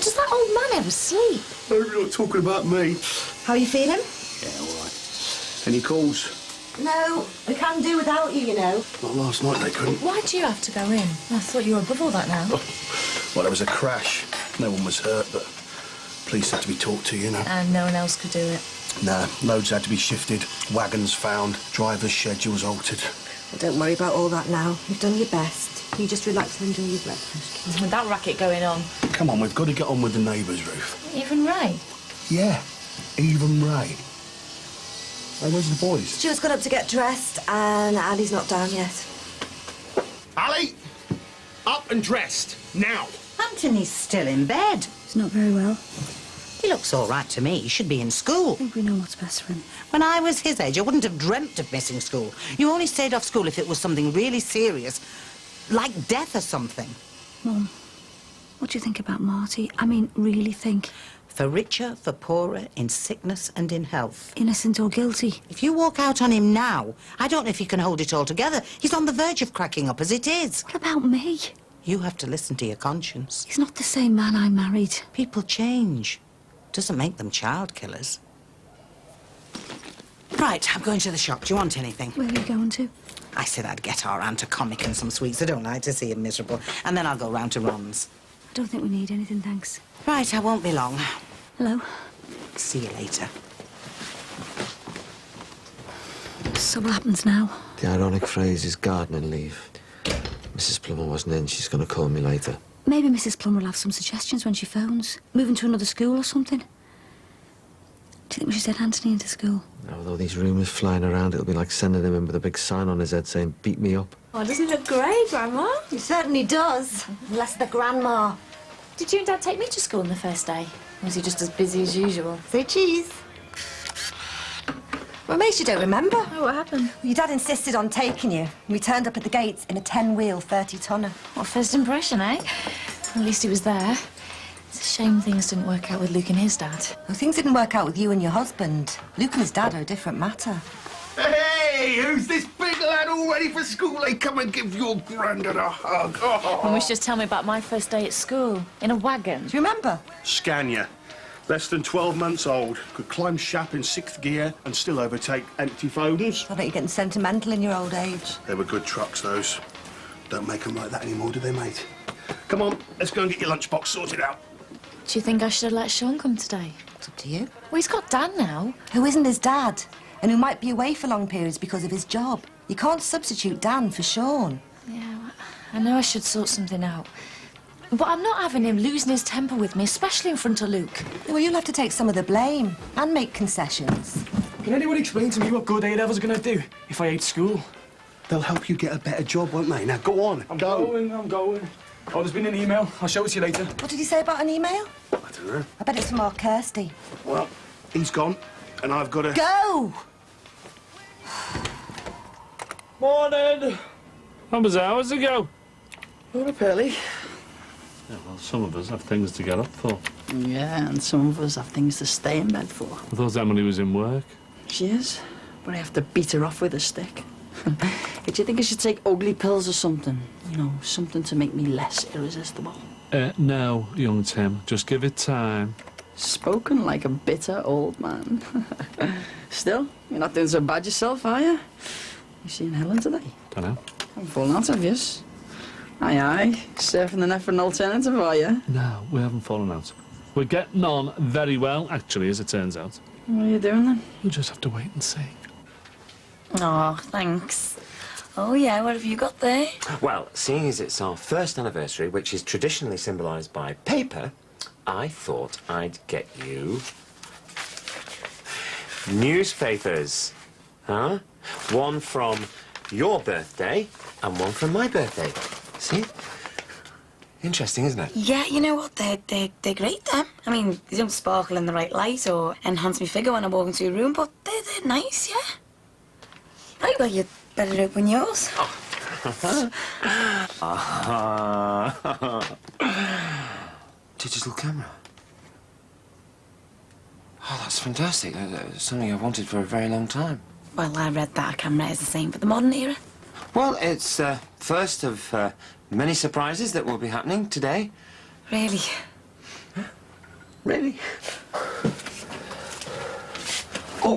Does that old man ever sleep? No, you're not talking about me. How are you feeling? Yeah, all right. Any calls? No, we can do without you, you know. Not last night, they couldn't. Why do you have to go in? I thought you were above all that now. Oh, well, there was a crash. No one was hurt, but police had to be talked to, you know. And no one else could do it? Nah, loads had to be shifted, wagons found, drivers' schedules altered. Well, don't worry about all that now. You've done your best. You just relax and enjoy your breakfast. With that racket going on. Come on, we've got to get on with the neighbours, Ruth. Even Ray? Yeah, even Ray. Hey, where's the boys? Stuart's got up to get dressed and Ali's not down yet. Ali! Up and dressed, now! Anthony's still in bed. He's not very well. He looks all right to me. He should be in school. I think we know what's best for him. When I was his age, I wouldn't have dreamt of missing school. You only stayed off school if it was something really serious, like death or something. Mum, what do you think about Marty? I mean, really think. For richer, for poorer, in sickness and in health. Innocent or guilty. If you walk out on him now, I don't know if he can hold it all together. He's on the verge of cracking up as it is. What about me? You have to listen to your conscience. He's not the same man I married. People change. Doesn't make them child killers. Right, I'm going to the shop. Do you want anything? Where are you going to? I said I'd get our aunt a comic and some sweets. I don't like to see him miserable. And then I'll go round to Ron's. I don't think we need anything, thanks. Right, I won't be long. Hello? See you later. So what happens now? The ironic phrase is gardening leave. Mrs. Plummer wasn't in. She's going to call me later. Maybe Mrs. Plummer will have some suggestions when she phones. Moving to another school or something. Do you think we should send Anthony into school? Although these rumours flying around, it'll be like sending him in with a big sign on his head saying, beat me up. Oh, doesn't he look great, Grandma? He certainly does. Bless the grandma. Did you and Dad take me to school on the first day? Or was he just as busy as usual? Say cheese. What makes you don't remember? Oh, what happened? Your dad insisted on taking you. We turned up at the gates in a 10-wheel 30-tonner. What first impression, eh? At least he was there. It's a shame things didn't work out with Luke and his dad. Well, things didn't work out with you and your husband. Luke and his dad are a different matter. Hey, who's this big lad all ready for school? Hey, come and give your granddad a hug. Oh. And wish just tell me about my first day at school, in a wagon. Do you remember? Scania. Less than 12 months old. Could climb Shap in 6th gear and still overtake empty Fodens. I bet you're getting sentimental in your old age. They were good trucks, those. Don't make them like that anymore, do they, mate? Come on, let's go and get your lunchbox sorted out. Do you think I should have let Sean come today? It's up to you. Well, he's got Dan now. Who isn't his dad, and who might be away for long periods because of his job. You can't substitute Dan for Sean. Yeah, well, I know I should sort something out. But I'm not having him losing his temper with me, especially in front of Luke. Well, you'll have to take some of the blame and make concessions. Can anyone explain to me what good A-levels are going to do if I hate school? They'll help you get a better job, won't they? Now, go on. I'm going. Oh, there's been an email. I'll show it to you later. What did he say about an email? I don't know. I bet it's from our Kirsty. Well, he's gone, and I've got to... Go! Morning! How was hours ago? Well, up early. Yeah, well, some of us have things to get up for. Yeah, and some of us have things to stay in bed for. I thought Emily was in work. She is, but I have to beat her off with a stick. Do you think I should take ugly pills or something? You know, something to make me less irresistible. No, young Tim. Just give it time. Spoken like a bitter old man. Still, you're not doing so bad yourself, are you? You seeing Helen today? Dunno. I'm falling out of yous. Aye, surfing the net for an alternative, are you? No, we haven't fallen out. We're getting on very well, actually, as it turns out. What are you doing then? We'll just have to wait and see. Oh, thanks. Oh, yeah, what have you got there? Well, seeing as it's our first anniversary, which is traditionally symbolised by paper, I thought I'd get you newspapers. Huh? One from your birthday and one from my birthday. See? Interesting, isn't it? Yeah, you know what? They're great, them. I mean, they don't sparkle in the right light or enhance my figure when I walk into a room, but they're nice, yeah. Right, well, you'd better open yours. Digital camera. Oh, that's fantastic. Something I've wanted for a very long time. Well, I read that a camera is the same for the modern era. Well, it's first of many surprises that will be happening today. Really? Really? Oh,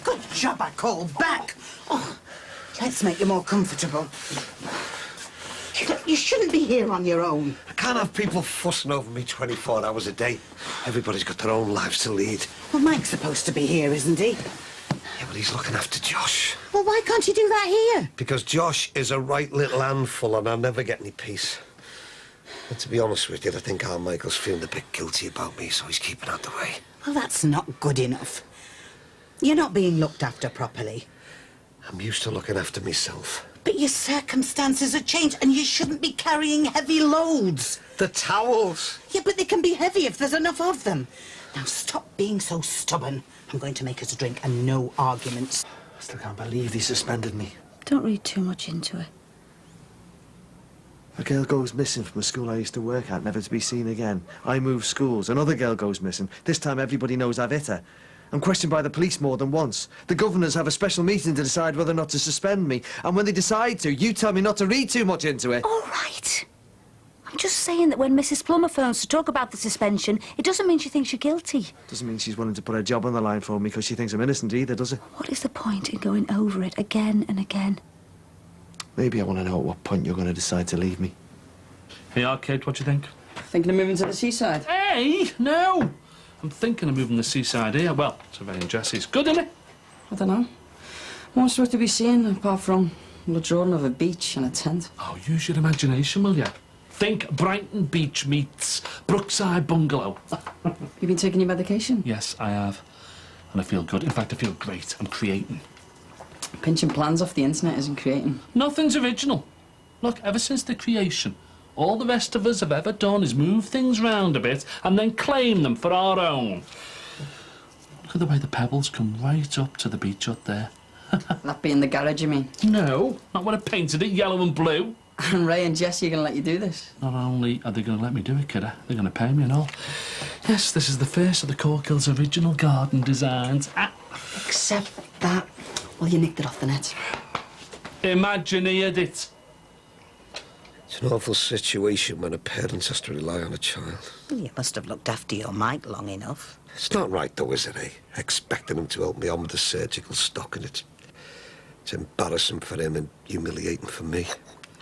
good job I called back. Oh, let's make you more comfortable. You shouldn't be here on your own. I can't have people fussing over me 24 hours a day. Everybody's got their own lives to lead. Well, Mike's supposed to be here, isn't he? Yeah, but he's looking after Josh. Well, why can't you do that here? Because Josh is a right little handful and I'll never get any peace. And to be honest with you, I think Michael's feeling a bit guilty about me, so he's keeping out the way. Well, that's not good enough. You're not being looked after properly. I'm used to looking after myself. But your circumstances have changed and you shouldn't be carrying heavy loads. The towels! Yeah, but they can be heavy if there's enough of them. Now, stop being so stubborn. I'm going to make us a drink and no arguments. I still can't believe they suspended me. Don't read too much into it. A girl goes missing from a school I used to work at, never to be seen again. I move schools. Another girl goes missing. This time everybody knows I've hit her. I'm questioned by the police more than once. The governors have a special meeting to decide whether or not to suspend me. And when they decide to, you tell me not to read too much into it. All right. I'm just saying that when Mrs. Plummer phones to talk about the suspension, it doesn't mean she thinks you're guilty. Doesn't mean she's willing to put her job on the line for me because she thinks I'm innocent either, does it? What is the point in going over it again and again? Maybe I want to know at what point you're going to decide to leave me. Hey, Arcade, what do you think? Thinking of moving to the seaside? Hey, no! I'm thinking of moving to the seaside here. Well, Surveying Jesse's good, isn't it? I don't know. What's there to be seen apart from the drawing of a beach and a tent? Oh, use your imagination, will you? Think Brighton Beach meets Brookside Bungalow. You been taking your medication? Yes, I have. And I feel good. In fact, I feel great. I'm creating. Pinching plans off the internet isn't creating. Nothing's original. Look, ever since the creation, all the rest of us have ever done is move things round a bit and then claim them for our own. Look at the way the pebbles come right up to the beach up there. That being the garage, you mean? No, not when I painted it yellow and blue. And Ray and Jesse are going to let you do this? Not only are they going to let me do it, kidder, they're going to pay me and all. Yes, this is the first of the Corkill's original garden designs. Except that, well, you nicked it off the net. Imagineered it. It's an awful situation when a parent has to rely on a child. Well, you must have looked after your Mike long enough. It's not right, though, is it, eh? Expecting him to help me on with the surgical stock, and it's embarrassing for him and humiliating for me.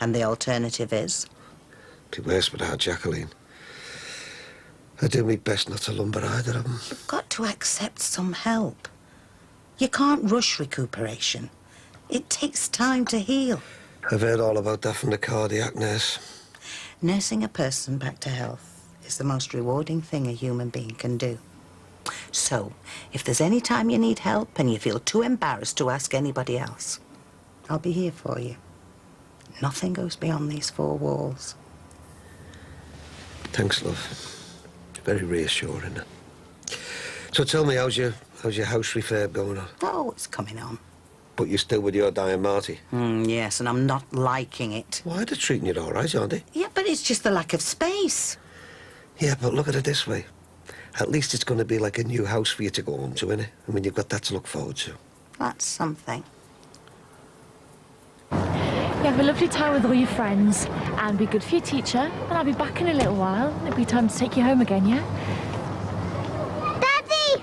And the alternative is? Be worse without Jacqueline. I do my best not to lumber either of them. You've got to accept some help. You can't rush recuperation. It takes time to heal. I've heard all about that from the cardiac nurse. Nursing a person back to health is the most rewarding thing a human being can do. So, if there's any time you need help and you feel too embarrassed to ask anybody else, I'll be here for you. Nothing goes beyond these four walls. Thanks, love. Very reassuring. So tell me, how's your house refurb going on? Oh, it's coming on. But you're still with your dying Marty? Yes, and I'm not liking it. Why, they're treating you all right, aren't they? Yeah, but it's just the lack of space. Yeah, but look at it this way. At least it's going to be like a new house for you to go home to, innit? I mean, you've got that to look forward to. That's something. You have a lovely time with all your friends and be good for your teacher, and I'll be back in a little while. It'll be time to take you home again, yeah? Daddy!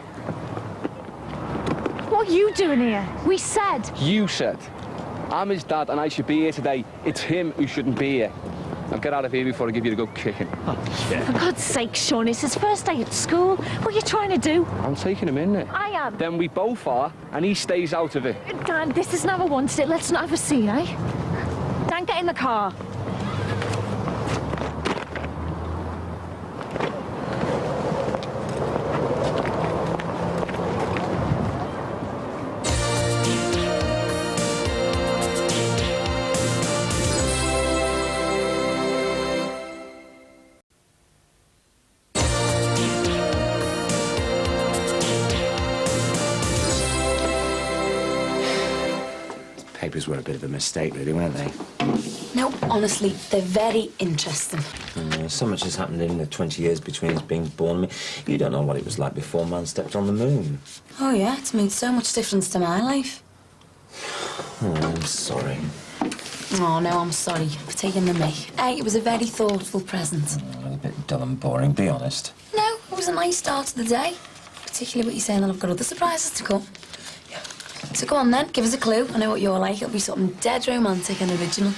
What are you doing here? We said. You said. I'm his dad and I should be here today. It's him who shouldn't be here. Now get out of here before I give you a good kicking. Oh, shit. For God's sake, Sean, it's his first day at school. What are you trying to do? I'm taking him in there. I am. Then we both are, and he stays out of it. Dan, this is never wanted it. Let's not have a scene, eh? Dan, get in the car. Papers were a bit of a mistake, really, weren't they? No, honestly, they're very interesting. So much has happened in the 20 years between us being born. I mean, you don't know what it was like before man stepped on the moon. Oh, yeah, it's made so much difference to my life. Oh, I'm sorry. Oh, no, I'm sorry for taking the mick. Hey, it was a very thoughtful present. Oh, a bit dull and boring, be honest. No, it was a nice start to the day. Particularly what you're saying that I've got other surprises to come. Yeah. So go on then, give us a clue. I know what you're like. It'll be something dead romantic and original.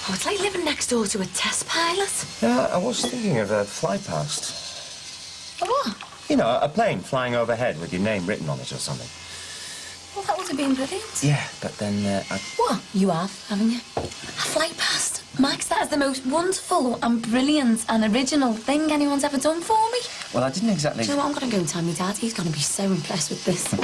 Oh, it's like living next door to a test pilot. Yeah, I was thinking of a fly past. A what? You know, a plane flying overhead with your name written on it or something. Well, that would have been brilliant. Yeah, but then I... What? You have, haven't you? A flight past. Max, that is the most wonderful and brilliant and original thing anyone's ever done for me. Well, I didn't exactly... Do you know what? I'm going to go and tell my dad. He's going to be so impressed with this.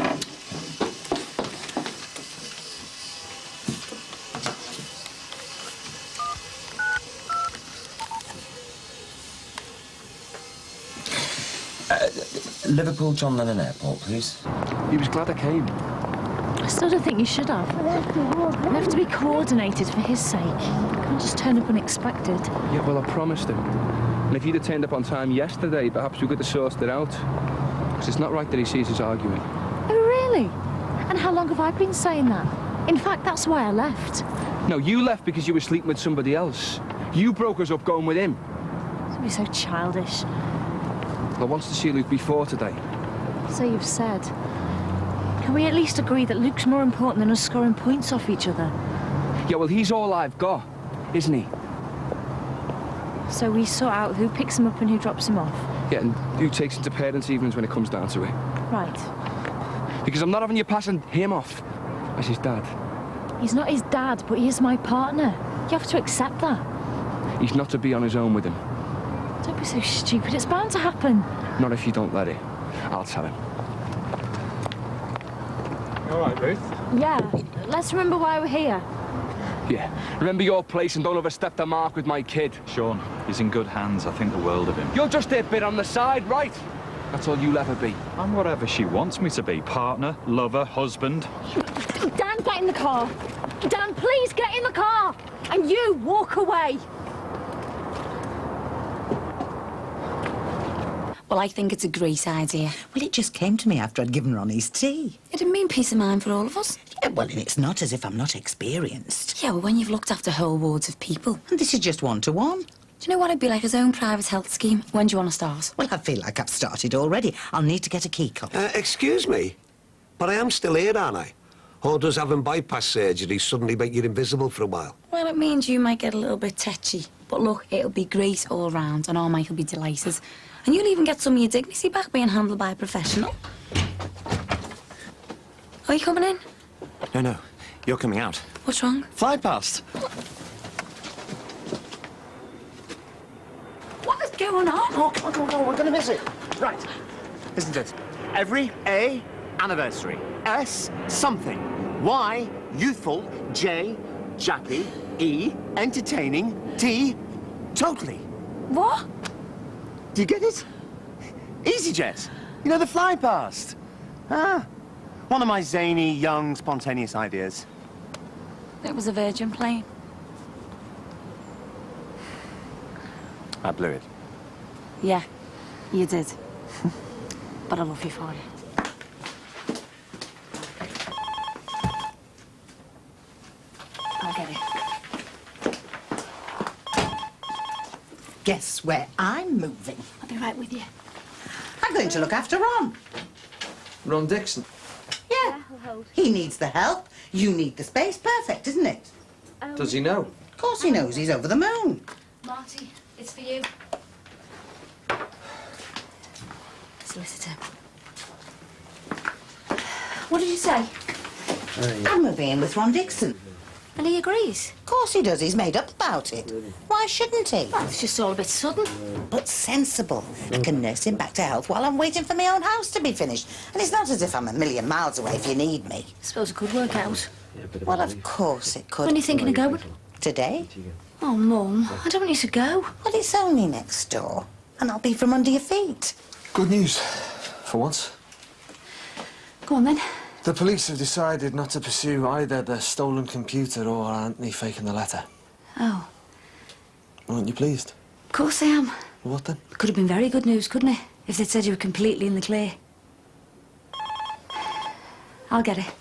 Liverpool John Lennon Airport, please. He was glad I came. I still don't think you should have. You have to be coordinated for his sake. You can't just turn up unexpected. Yeah, well, I promised him. And if he'd have turned up on time yesterday, perhaps we could have sourced it out. Because it's not right that he sees us arguing. Oh, really? And how long have I been saying that? In fact, that's why I left. No, you left because you were sleeping with somebody else. You broke us up going with him. Don't be so childish. I wanted to see Luke before today. So you've said. Can we at least agree that Luke's more important than us scoring points off each other? Yeah, well, he's all I've got, isn't he? So we sort out who picks him up and who drops him off? Yeah, and who takes him to parents' evenings when it comes down to it. Right. Because I'm not having you passing him off as his dad. He's not his dad, but he is my partner. You have to accept that. He's not to be on his own with him. Don't be so stupid. It's bound to happen. Not if you don't let it. I'll tell him. All right, Ruth. Yeah. Let's remember why we're here. Yeah. Remember your place and don't overstep the mark with my kid. Sean, he's in good hands. I think the world of him. You're just a bit on the side, right? That's all you'll ever be. I'm whatever she wants me to be. Partner, lover, husband. Dan, get in the car. Dan, please get in the car. And you, walk away. Well, I think it's a great idea. Well, it just came to me after I'd given Ron his tea. It'd mean peace of mind for all of us. Yeah, well, and it's not as if I'm not experienced. Yeah, well, when you've looked after whole wards of people. And this is just one-to-one. Do you know what? It'd be like his own private health scheme. When do you want to start? Well, I feel like I've started already. I'll need to get a key card. Excuse me, but I am still here, aren't I? Or does having bypass surgery suddenly make you invisible for a while? Well, it means you might get a little bit tetchy. But look, it'll be great all round, and our Mike will be delighted. And you'll even get some of your dignity back being handled by a professional. Are you coming in? No, you're coming out. What's wrong? Fly past. What is going on? Oh, come on, we're gonna miss it. Right, isn't it? Every A, anniversary. S, something. Y, youthful. J, Jackie. E, entertaining. T, totally. What? Do you get it? EasyJet. You know, the fly past. Ah, one of my zany, young, spontaneous ideas. It was a Virgin plane. I blew it. Yeah, you did. But I love you for it. I'll get it. Guess where I'm moving? I'll be right with you. I'm going to look after Ron. Ron Dixon. Yeah. He needs the help. You need the space. Perfect, isn't it? Does he know? Of course he knows. He's over the moon. Marty, it's for you. Solicitor. What did you say? I'm moving in with Ron Dixon. And he agrees? Of course he does. He's made up about it. Why shouldn't he? Well, it's just all a bit sudden. But sensible. I can nurse him back to health while I'm waiting for my own house to be finished. And it's not as if I'm a million miles away if you need me. Suppose it could work out. Well, of course it could. When are you thinking of going? Today? Oh, Mum, I don't want you to go. Well, it's only next door. And I'll be from under your feet. Good news, for once. Go on, then. The police have decided not to pursue either the stolen computer or Anthony faking the letter. Oh. Aren't you pleased? Of course I am. What then? Could have been very good news, couldn't it? If they'd said you were completely in the clear. I'll get it.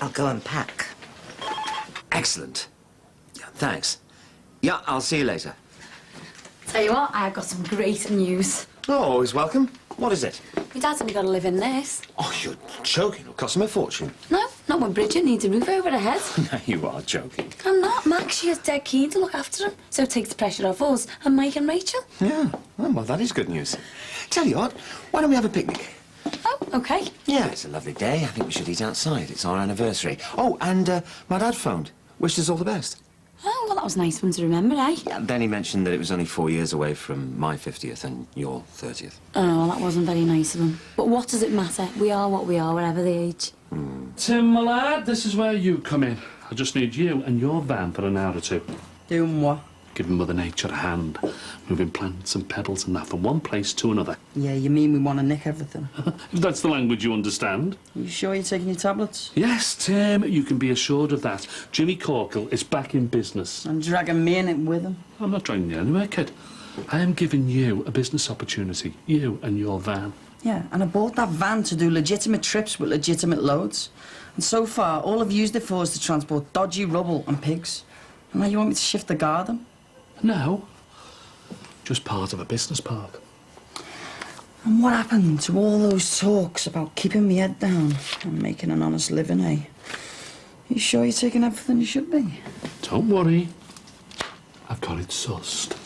I'll go and pack. Excellent. Yeah, thanks. Yeah, I'll see you later. Tell you what, I've got some great news. Oh, always welcome. What is it? My dad's only got to live in this. Oh, you're joking. It'll cost him a fortune. No, not when Bridget needs a roof over her head. No, you are joking. I'm not. Max, she is dead keen to look after him. So it takes the pressure off us and Mike and Rachel. Yeah. Oh, well, that is good news. Tell you what, why don't we have a picnic? Oh, OK. Yeah, it's a lovely day. I think we should eat outside. It's our anniversary. Oh, and my dad phoned. Wished us all the best. Oh, well, that was nice one to remember, eh? Yeah, then he mentioned that it was only 4 years away from my 50th and your 30th. Oh, well, that wasn't very nice of him. But what does it matter? We are what we are, whatever the age. Tim, my lad, this is where you come in. I just need you and your van for an hour or two. Doing what? Giving Mother Nature a hand. Moving plants and pebbles and that from one place to another. Yeah, you mean we want to nick everything? If that's the language you understand. Are you sure you're taking your tablets? Yes, Tim, you can be assured of that. Jimmy Corkle is back in business. And dragging me in it with him? I'm not dragging you anywhere, kid. I am giving you a business opportunity. You and your van. Yeah, and I bought that van to do legitimate trips with legitimate loads. And so far, all I've used it for is to transport dodgy rubble and pigs. And now you want me to shift the garden? No. Just part of a business park. And what happened to all those talks about keeping my head down and making an honest living, eh? You sure you're taking everything you should be? Don't worry. I've got it sussed.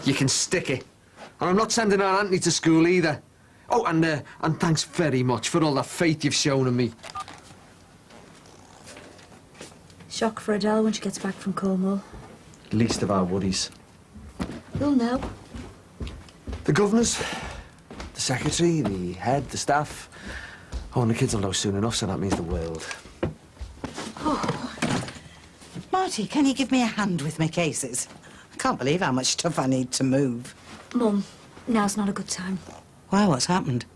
You can stick it. And I'm not sending our Anthony to school either. Oh, and thanks very much for all the faith you've shown in me. Shock for Adele when she gets back from Cornwall. Least of our worries. Who'll know? The governors, the secretary, the head, the staff. Oh, and the kids will know soon enough, so that means the world. Oh. Marty, can you give me a hand with my cases? I can't believe how much stuff I need to move. Mum, now's not a good time. Why, what's happened?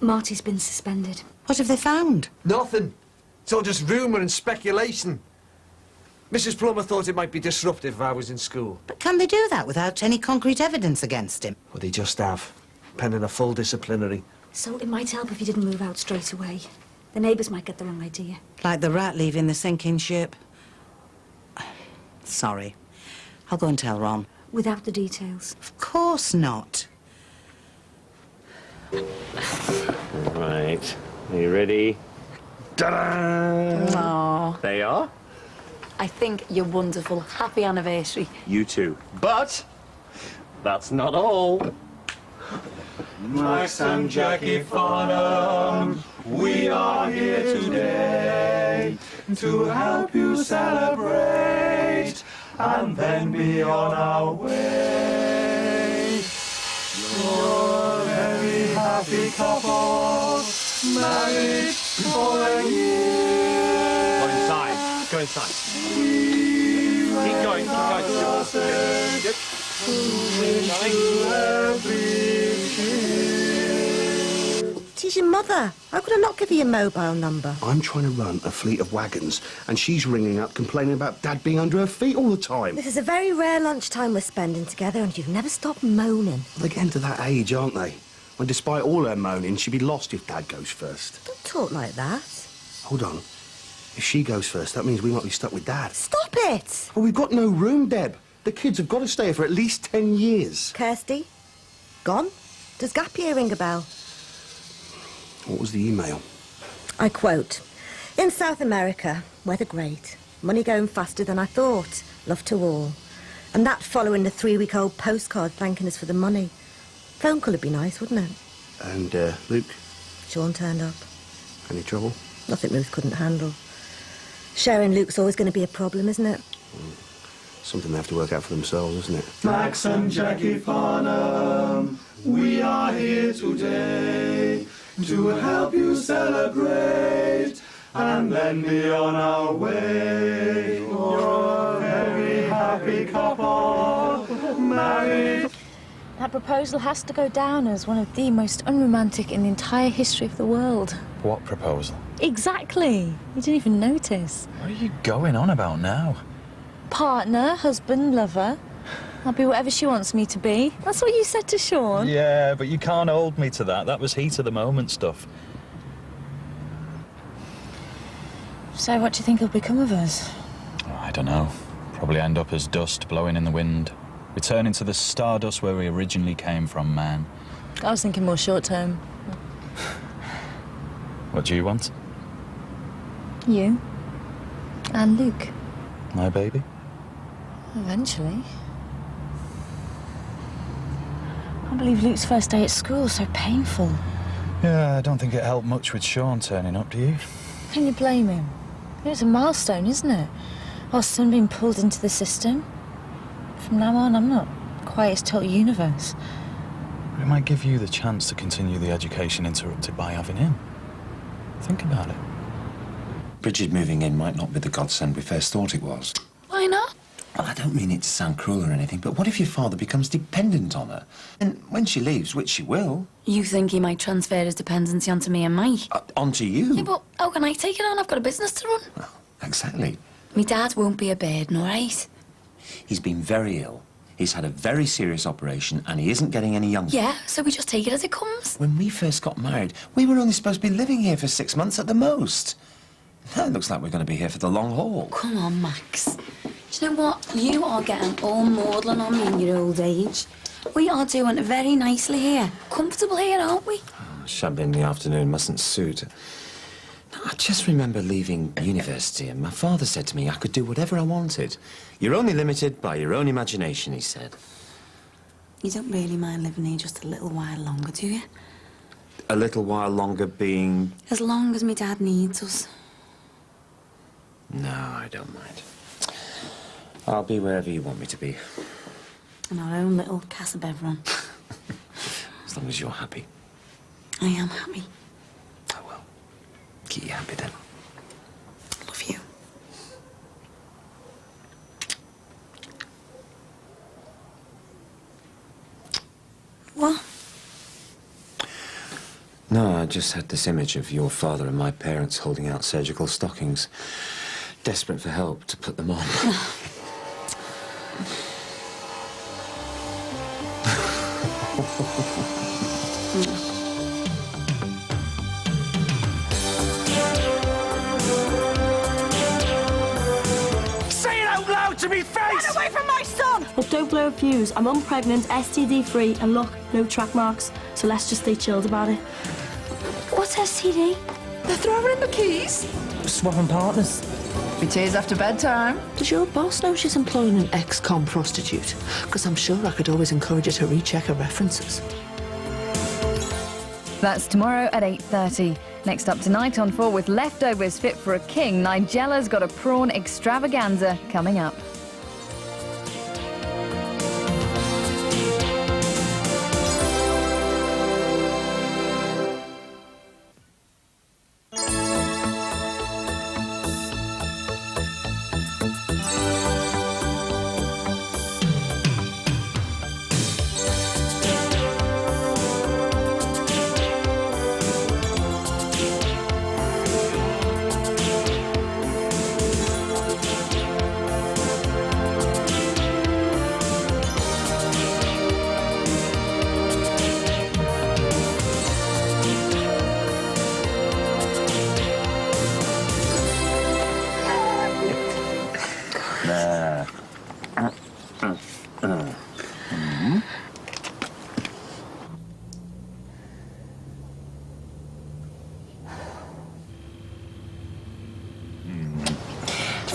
Marty's been suspended. What have they found? Nothing. It's all just rumour and speculation. Mrs. Plummer thought it might be disruptive if I was in school. But can they do that without any concrete evidence against him? Well, they just have, pending a full disciplinary. So it might help if he didn't move out straight away. The neighbours might get the wrong idea. Like the rat leaving the sinking ship. Sorry. I'll go and tell Ron. Without the details? Of course not. Right. Are you ready? Ta-da! Aww. There you are. I think you're wonderful. Happy anniversary. You too. But that's not all. Max and Jackie Farnham, we are here today to help you celebrate and then be on our way. You're a very happy couple, married for a year. Go inside. Go inside. Keep going. Keep going. Yep. She's your mother. How could I not give you a mobile number? I'm trying to run a fleet of wagons, and she's ringing up complaining about Dad being under her feet all the time. This is a very rare lunchtime we're spending together, and you've never stopped moaning. They're getting to that age, aren't they? When despite all her moaning, she'd be lost if Dad goes first. Don't talk like that. Hold on. If she goes first, that means we might be stuck with Dad. Stop it! Well, we've got no room, Deb. The kids have got to stay here for at least 10 years. Kirsty? Gone? Does gap year ring a bell? What was the email? I quote, In South America, weather great. Money going faster than I thought. Love to all. And that following the 3-week-old postcard thanking us for the money. Phone call would be nice, wouldn't it? And, Luke? Sean turned up. Any trouble? Nothing Ruth couldn't handle. Sharing Luke's always going to be a problem, isn't it? Something they have to work out for themselves, isn't it? Max and Jackie Farnham, we are here today to help you celebrate and then be on our way. You're a very happy couple, married. That proposal has to go down as one of the most unromantic in the entire history of the world. What proposal? Exactly. You didn't even notice. What are you going on about now? Partner, husband, lover. I'll be whatever she wants me to be. That's what you said to Sean. Yeah, but you can't hold me to that. That was heat of the moment stuff. So what do you think will become of us? Oh, I don't know. Probably end up as dust blowing in the wind. Returning to the stardust where we originally came from, man. I was thinking more short term. What do you want? You. And Luke. My baby? Eventually. I can't believe Luke's first day at school was so painful. Yeah, I don't think it helped much with Sean turning up, do you? Can you blame him? It's a milestone, isn't it? Our son being pulled into the system. From now on, I'm not quite his total universe. But it might give you the chance to continue the education interrupted by having him. Think about it. Bridget moving in might not be the godsend we first thought it was. Why not? Well, I don't mean it to sound cruel or anything, but what if your father becomes dependent on her? And when she leaves, which she will... You think he might transfer his dependency onto me and Mike? Onto you? Yeah, but how can I take it on? I've got a business to run. Well, exactly. Me dad won't be a burden, all right? He's been very ill. He's had a very serious operation and he isn't getting any younger. Yeah, so we just take it as it comes. When we first got married, we were only supposed to be living here for 6 months at the most. Now it looks like we're going to be here for the long haul. Come on, Max. Do you know what? You are getting all maudlin on me in your old age. We are doing very nicely here. Comfortable here, aren't we? Shabby in the afternoon mustn't suit. I just remember leaving university and my father said to me I could do whatever I wanted. You're only limited by your own imagination, he said. You don't really mind living here just a little while longer, do you? A little while longer being... As long as me dad needs us. No, I don't mind. I'll be wherever you want me to be. In our own little Casa Beveron. As long as you're happy. I am happy. Oh, well. Keep you happy then. Love you. What? No, I just had this image of your father and my parents holding out surgical stockings, desperate for help to put them on. Say it out loud to me face! Run away from my son! Look, don't blow a fuse. I'm unpregnant, STD-free, and look, no track marks. So let's just stay chilled about it. What's STD? They're throwing in the keys. Swapping partners. Be tears after bedtime. Does your boss know she's employing an ex-con prostitute? Because I'm sure I could always encourage her to recheck her references. That's tomorrow at 8:30. Next up tonight on 4 with leftovers fit for a king, Nigella's got a prawn extravaganza coming up.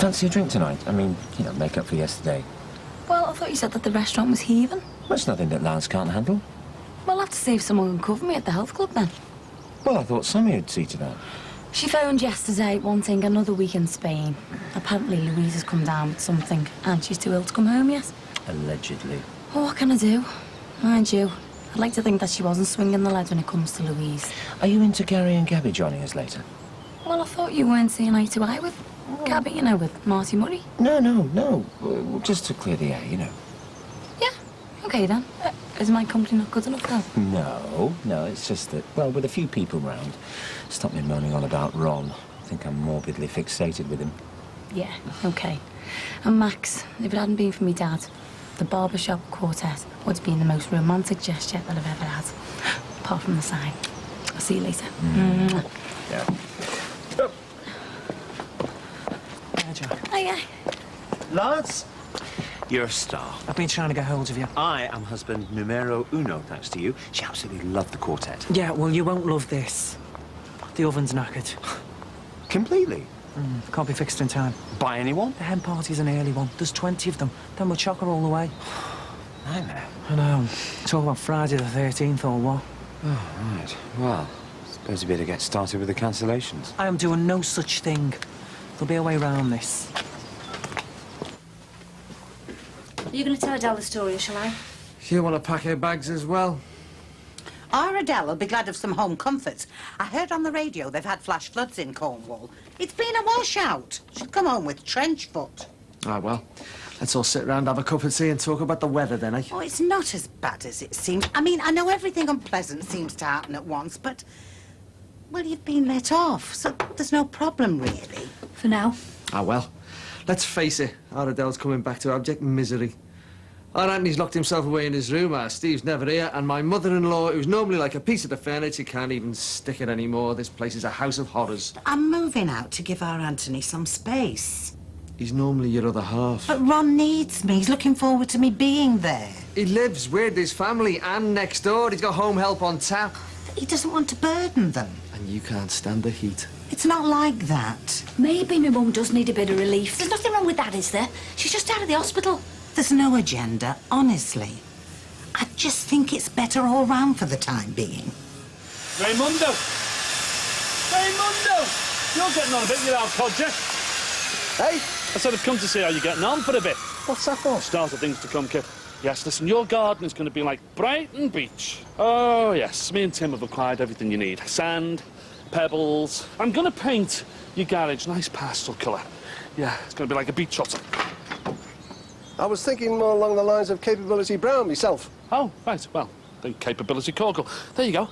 fancy a drink tonight? I mean, you know, make up for yesterday. Well, I thought you said that the restaurant was heaving. Well, it's nothing that Lance can't handle. Well, I'll have to see if someone can cover me at the health club then. Well, I thought Sammy would see to that. She phoned yesterday wanting another week in Spain. Apparently Louise has come down with something and she's too ill to come home yet. Allegedly. Well, what can I do? Mind you, I'd like to think that she wasn't swinging the lead when it comes to Louise. Are you into Gary and Gabby joining us later? Well, I thought you weren't seeing eye to eye with Gabby, you know, with Marty Murray. No. Just to clear the air, you know. Yeah, OK then. Is my company not good enough though? No, it's just that, well, with a few people round, stop me moaning on about Ron. I think I'm morbidly fixated with him. Yeah, OK. And Max, if it hadn't been for me dad, the barbershop quartet would have been the most romantic gesture that I've ever had. Apart from the sign. I'll see you later. Yeah. Hiya. Lance, you're a star. I've been trying to get hold of you. I am husband numero uno, thanks to you. She absolutely loved the quartet. Yeah, well, you won't love this. The oven's knackered. Completely? Can't be fixed in time. By anyone? The hen party's an early one. There's 20 of them. Then we'll chock her all the way. Nightmare. I know. Talk about Friday the 13th or what? Oh, right. Well, suppose you better get started with the cancellations. I am doing no such thing. There'll be a way around this. Are you going to tell Adele the story, or shall I? You want to pack her bags as well? Our Adele will be glad of some home comforts. I heard on the radio they've had flash floods in Cornwall. It's been a washout. She'll come home with trench foot. Ah, well, let's all sit round, have a cup of tea and talk about the weather then, eh? Oh, it's not as bad as it seems. I mean, I know everything unpleasant seems to happen at once, but... well, you've been let off, so there's no problem, really. For now. Ah, well, let's face it, our Adele's coming back to abject misery. Our Anthony's locked himself away in his room, our Steve's never here, and my mother-in-law, who's normally like a piece of the furniture, can't even stick it anymore. This place is a house of horrors. I'm moving out to give our Anthony some space. He's normally your other half. But Ron needs me. He's looking forward to me being there. He lives with his family and next door. He's got home help on tap. He doesn't want to burden them. And you can't stand the heat. It's not like that. Maybe my mum does need a bit of relief. There's nothing wrong with that, is there? She's just out of the hospital. There's no agenda, honestly. I just think it's better all round for the time being. Raimundo! Raimundo! You're getting on a bit, you old codger. Hey? I said I'd come to see how you're getting on for a bit. What's that for? Start of things to come, kid. Yes, listen, your garden is going to be like Brighton Beach. Oh, yes, me and Tim have acquired everything you need. Sand, pebbles. I'm going to paint your garage nice pastel colour. Yeah, it's going to be like a beach hut. I was thinking more along the lines of Capability Brown myself. Oh, right, well, then Capability Corkle. There you go.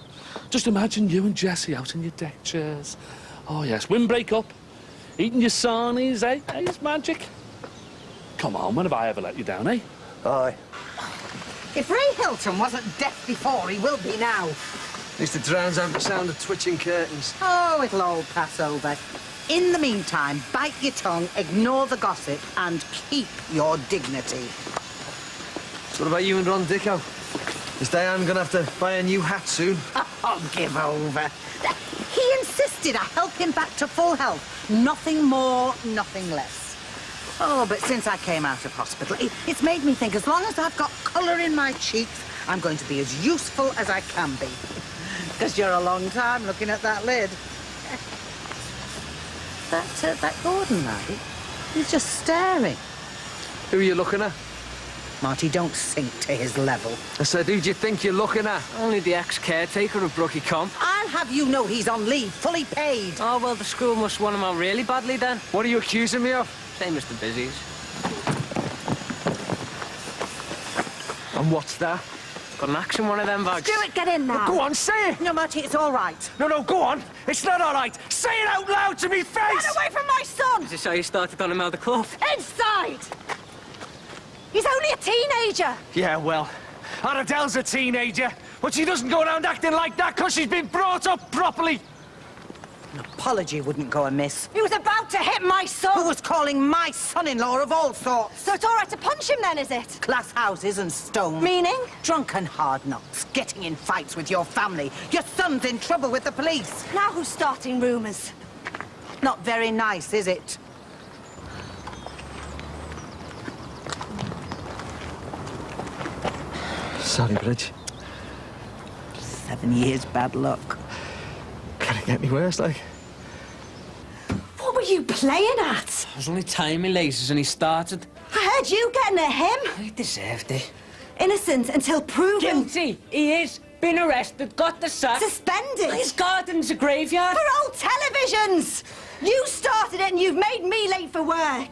Just imagine you and Jessie out in your deck chairs. Oh, yes, windbreak up, eating your sarnies, eh? Eh, it's magic. Come on, when have I ever let you down, eh? Aye. If Ray Hilton wasn't deaf before, he will be now. At least it drowns out the sound of twitching curtains. Oh, it'll all pass over. In the meantime, bite your tongue, ignore the gossip, and keep your dignity. So what about you and Ron Dicko? Is Diane gonna have to buy a new hat soon? Oh, give over. He insisted I help him back to full health. Nothing more, nothing less. Oh, but since I came out of hospital, it's made me think as long as I've got colour in my cheeks, I'm going to be as useful as I can be. Because you're a long time looking at that lid. That Gordon lad, he's just staring. Who are you looking at? Marty, don't sink to his level. I said, who do you think you're looking at? Only the ex-caretaker of Brookie Comp. I'll have you know he's on leave, fully paid. Oh, well, the school must want him on really badly, then. What are you accusing me of? Same as the busies. And what's that? Got an axe in one of them bags. Stuart, get in now. Go on, say it! No, Marty, it's all right. No, go on! It's not all right! Say it out loud to me face! Get away from my son! Is this how you started on him out the club? Inside! He's only a teenager. Yeah, well, our Adele's a teenager, but she doesn't go around acting like that because she's been brought up properly. An apology wouldn't go amiss. He was about to hit my son. Who was calling my son-in-law of all sorts? So it's all right to punch him then, is it? Glass houses and stone. Meaning? Drunken hard knocks, getting in fights with your family. Your son's in trouble with the police. Now who's starting rumours? Not very nice, is it? Sorry, Bridge. 7 years bad luck. Can it get any worse, like? What were you playing at? I was only tying my laces and he started. I heard you getting at him. He deserved it. Innocent until proven. Guilty. He is. Been arrested, got the sack. Suspended. His garden's a graveyard. For old televisions. You started it and you've made me late for work.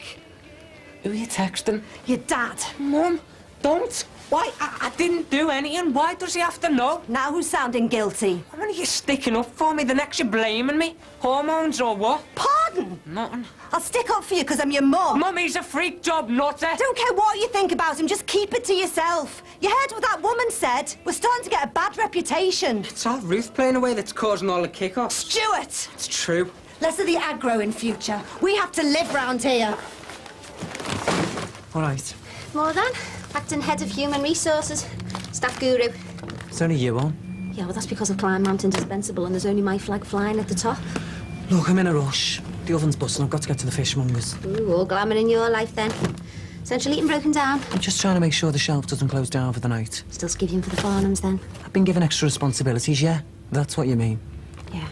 Who are you texting? Your dad. Mum, don't. Why? I didn't do anything. Why does he have to know? Now who's sounding guilty? When are you sticking up for me? The next you're blaming me? Hormones or what? Pardon? Nothing. I'll stick up for you because I'm your mum. Mummy's a freak job, nutter. Don't care what you think about him, just keep it to yourself. You heard what that woman said? We're starting to get a bad reputation. It's all Ruth playing away that's causing all the kick-offs. Stuart! It's true. Less of the aggro in future. We have to live round here. All right. More than. Acting head of human resources. Staff guru. It's only you on. Yeah, well, that's because I've climbed Mount Indispensable and there's only my flag flying at the top. Look, I'm in a rush. The oven's busting. I've got to get to the fishmongers. Ooh, all glamour in your life, then. Central eating broken down. I'm just trying to make sure the shelf doesn't close down for the night. Still skivvying for the Farnhams, then? I've been given extra responsibilities, yeah? That's what you mean. Yeah.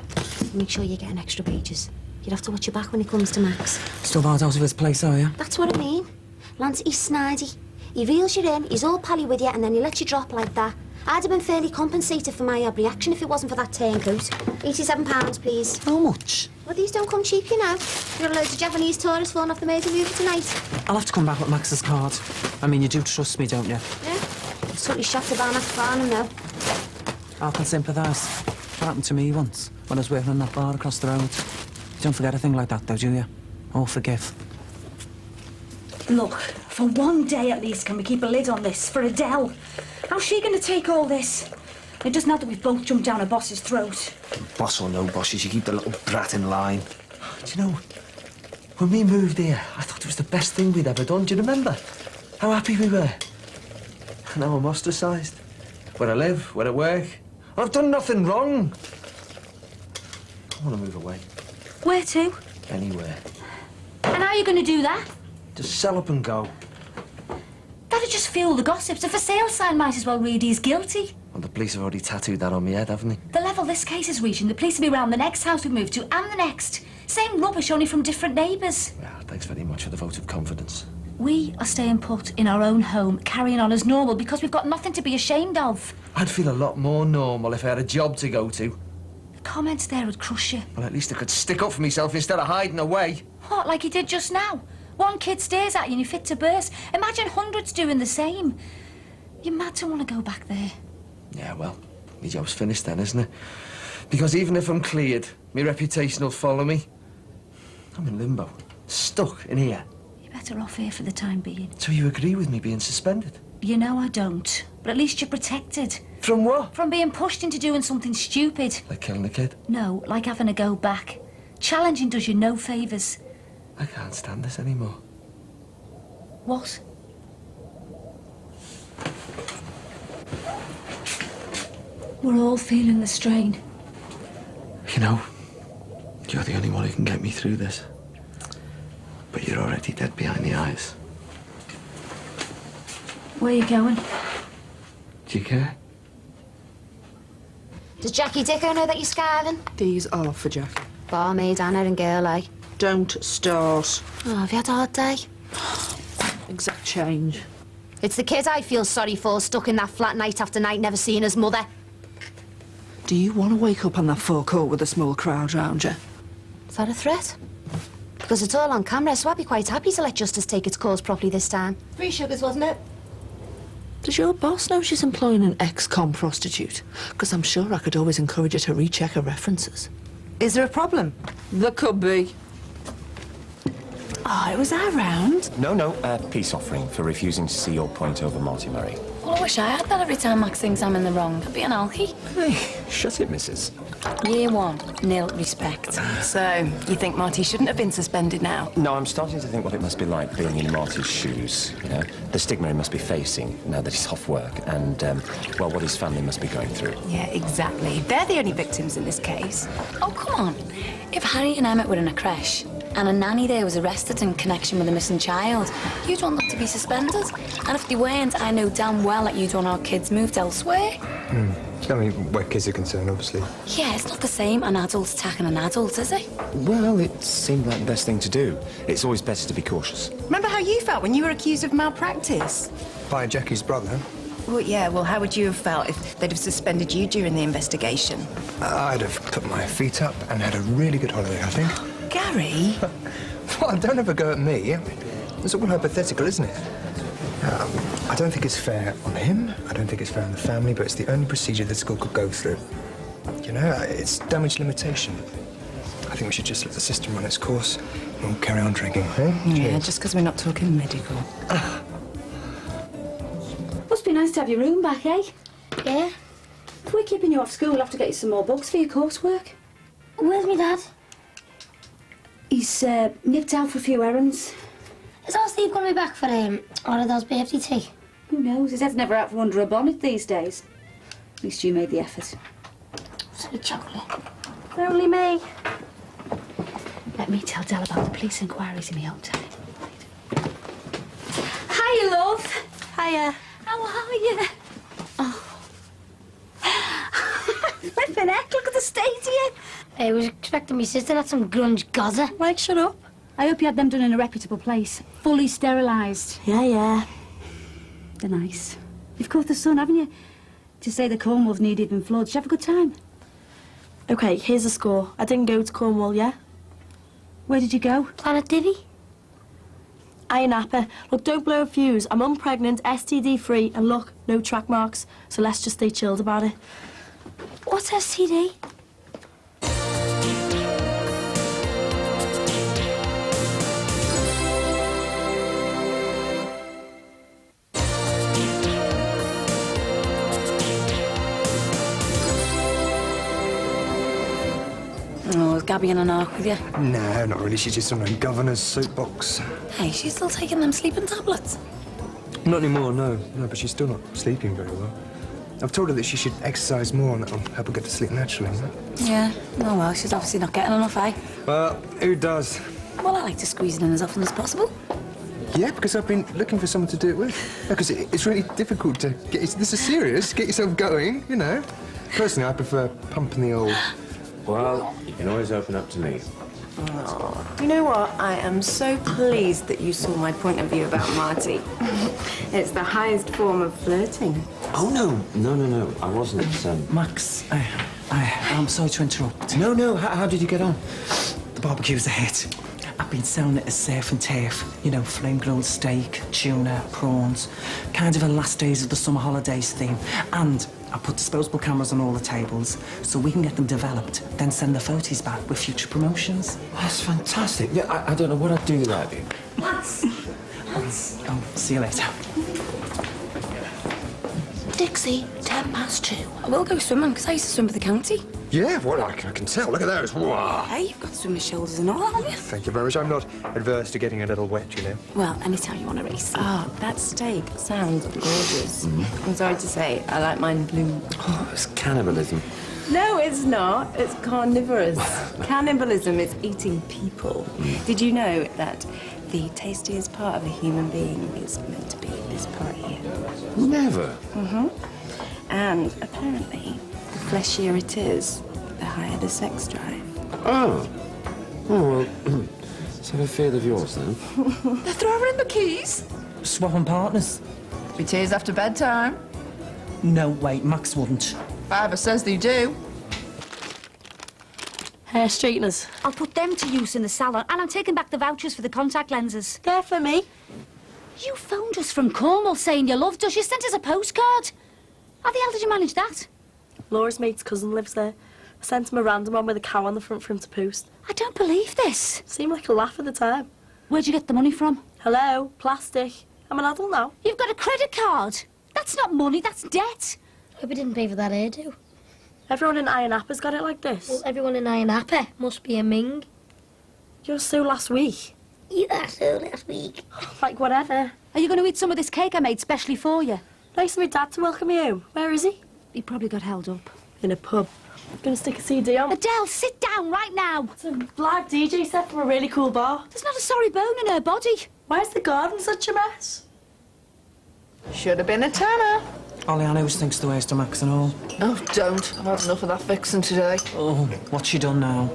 Make sure you're getting extra pages. You'd have to watch your back when it comes to Max. Still hard out of his place, are you? That's what I mean. Lance, he's snidey. He reels you in, he's all pally with you, and then he lets you drop like that. I'd have been fairly compensated for my reaction if it wasn't for that turncoat. £87, please. How much? Well, these don't come cheap, you know. You've got loads of Japanese tourists falling off the major movie tonight. I'll have to come back with Max's card. I mean, you do trust me, don't you? Yeah? It's totally shot to ban after Farnham, though. I can sympathise. What happened to me once, when I was working on that bar across the road. You don't forget a thing like that, though, do you? Or forgive. Look, for one day at least, can we keep a lid on this? For Adele. How's she going to take all this? It doesn't have that we've both jumped down her boss's throat. Boss or no boss, you should keep the little brat in line. Do you know, when we moved here, I thought it was the best thing we'd ever done. Do you remember? How happy we were. Now I'm ostracised. Where I live, where I work. I've done nothing wrong. I want to move away. Where to? Anywhere. And how are you going to do that? Just sell up and go. That'd just fuel the gossips. A for sale sign might as well read he's guilty. Well, the police have already tattooed that on my head, haven't they? The level this case is reaching, the police will be round the next house we move to and the next. Same rubbish, only from different neighbours. Yeah, thanks very much for the vote of confidence. We are staying put in our own home, carrying on as normal, because we've got nothing to be ashamed of. I'd feel a lot more normal if I had a job to go to. The comments there would crush you. Well, at least I could stick up for myself instead of hiding away. What, like you did just now? One kid stares at you and you're fit to burst. Imagine hundreds doing the same. You're mad to want to go back there. Yeah, well, my job's finished then, isn't it? Because even if I'm cleared, my reputation will follow me. I'm in limbo, stuck in here. You're better off here for the time being. So you agree with me being suspended? You know I don't, but at least you're protected. From what? From being pushed into doing something stupid. Like killing a kid? No, like having to go back. Challenging does you no favours. I can't stand this anymore. What? We're all feeling the strain. You know, you're the only one who can get me through this. But you're already dead behind the eyes. Where you going? Do you care? Does Jackie Dicko know that you're skiving? These are for Jack. Barmaid, Anna and girl, eh? Don't start. Oh, have you had a hard day? Exact change. It's the kid I feel sorry for, stuck in that flat night after night, never seeing his mother. Do you want to wake up on that forecourt with a small crowd round you? Is that a threat? Because it's all on camera, so I'd be quite happy to let justice take its course properly this time. 3 sugars, wasn't it? Does your boss know she's employing an ex-con prostitute? Because I'm sure I could always encourage her to recheck her references. Is there a problem? There could be. Oh, was I round? No, peace offering for refusing to see your point over Marty Murray. Well, I wish I had that every time Max thinks I'm in the wrong. I'd be an alky. Hey, shut it, missus. Year 1, nil respect. So, you think Marty shouldn't have been suspended now? No, I'm starting to think what it must be like being in Marty's shoes, you know? The stigma he must be facing now that he's off work and, well, what his family must be going through. Yeah, exactly. They're the only victims in this case. Oh, come on. If Harry and Emmett were in a creche, and a nanny there was arrested in connection with a missing child, you'd want them to be suspended. And if they weren't, I know damn well that you'd want our kids moved elsewhere. I mean, where kids are concerned, obviously. Yeah, it's not the same an adult attacking an adult, is it? Well, it seemed like the best thing to do. It's always better to be cautious. Remember how you felt when you were accused of malpractice? By Jackie's brother. Well, yeah, well, how would you have felt if they'd have suspended you during the investigation? I'd have put my feet up and had a really good holiday, I think. Gary? Well, don't ever go at me. It's all hypothetical, isn't it? I don't think it's fair on him. I don't think it's fair on the family, but it's the only procedure the school could go through. You know, it's damage limitation. I think we should just let the system run its course and we'll carry on drinking, eh? Yeah, Cheers. just because we're not talking medical. Must be nice to have your room back, eh? Yeah. If we're keeping you off school, we'll have to get you some more books for your coursework. Where's me dad? He's nipped out for a few errands. Is our Steve going to be back for Dad's birthday tea? Who knows? His head's never out from under a bonnet these days. At least you made the effort. Sweet chocolate. Only me. Let me tell Del about the police inquiries in my hotel. Hiya, love. Hiya. How are you? Oh. Flippin' heck, look at the state of you. I was expecting my sister at some grunge gaza. Right, shut up. I hope you had them done in a reputable place. Fully sterilised. Yeah. They're nice. You've caught the sun, haven't you? To say the Cornwall's needed been flooded. Did you have a good time? OK, here's the score. I didn't go to Cornwall, yeah? Where did you go? Planet Divvy. Iron Apple. Look, don't blow a fuse. I'm unpregnant, STD-free, and look, no track marks. So let's just stay chilled about it. What's STD? Oh, is Gabby in an arc with you? No, not really. She's just on her governor's soapbox. Hey, she's still taking them sleeping tablets. Not anymore, no. No, but she's still not sleeping very well. I've told her that she should exercise more and that'll help her get to sleep naturally. Yeah. Oh, well, she's obviously not getting enough, eh? Well, who does? Well, I like to squeeze it in as often as possible. Yeah, because I've been looking for someone to do it with. Because it's really difficult to get... This is serious. Get yourself going, you know. Personally, I prefer pumping the old... Well, you can always open up to me. Oh, you know what? I am so pleased that you saw my point of view about Marty. It's the highest form of flirting. Oh, no. I wasn't, Max, I'm sorry to interrupt. No. How did you get on? The barbecue's a hit. I've been selling it as surf and turf. You know, flame-grilled steak, tuna, prawns. Kind of a last days of the summer holidays theme. And I put disposable cameras on all the tables so we can get them developed, then send the photos back with future promotions. That's fantastic. Yeah, I don't know what I'd do without you. Max. Oh, see you later. Dixie, 2:10. I will go swimming, because I used to swim for the county. Yeah, well, I can tell. Look at those. Wow. Hey, you've got swimmer's shoulders and all, haven't you? Thank you very much. I'm not adverse to getting a little wet, you know. Well, anytime you want to race. Oh, that steak sounds gorgeous. I'm sorry to say, I like mine blue. Oh, it's cannibalism. No, it's not. It's carnivorous. Cannibalism is eating people. Did you know that the tastiest part of a human being is meant to be this part here? Never. And apparently, the fleshier it is, the higher the sex drive. Oh, well, let's have a feel of yours, then. They're throwing in the keys. Swapping partners. Be tears after bedtime. No, wait, Max wouldn't. Father says they do. Hair straighteners. I'll put them to use in the salon, and I'm taking back the vouchers for the contact lenses. They're for me. You phoned us from Cornwall saying you loved us. You sent us a postcard. How the hell did you manage that? Laura's mate's cousin lives there. I sent him a random one with a cow on the front for him to post. I don't believe this. Seemed like a laugh at the time. Where'd you get the money from? Hello, plastic. I'm an adult now. You've got a credit card. That's not money, that's debt. Hope you didn't pay for that hairdo. Everyone in Iron Appa's got it like this. Well, everyone in Iron Appa must be a Ming. You're so last week. Yeah, so last week. Like whatever. Are you going to eat some of this cake I made specially for you? Nice of my dad to welcome you home. Where is he? He probably got held up. In a pub. Gonna stick a CD on. Adele, sit down right now. It's a live DJ set from a really cool bar. There's not a sorry bone in her body. Why is the garden such a mess? Should have been a tenner. Ollie, I always thinks the worst of Max and all. Oh, don't. I've had enough of that vixen today. Oh, what's she done now?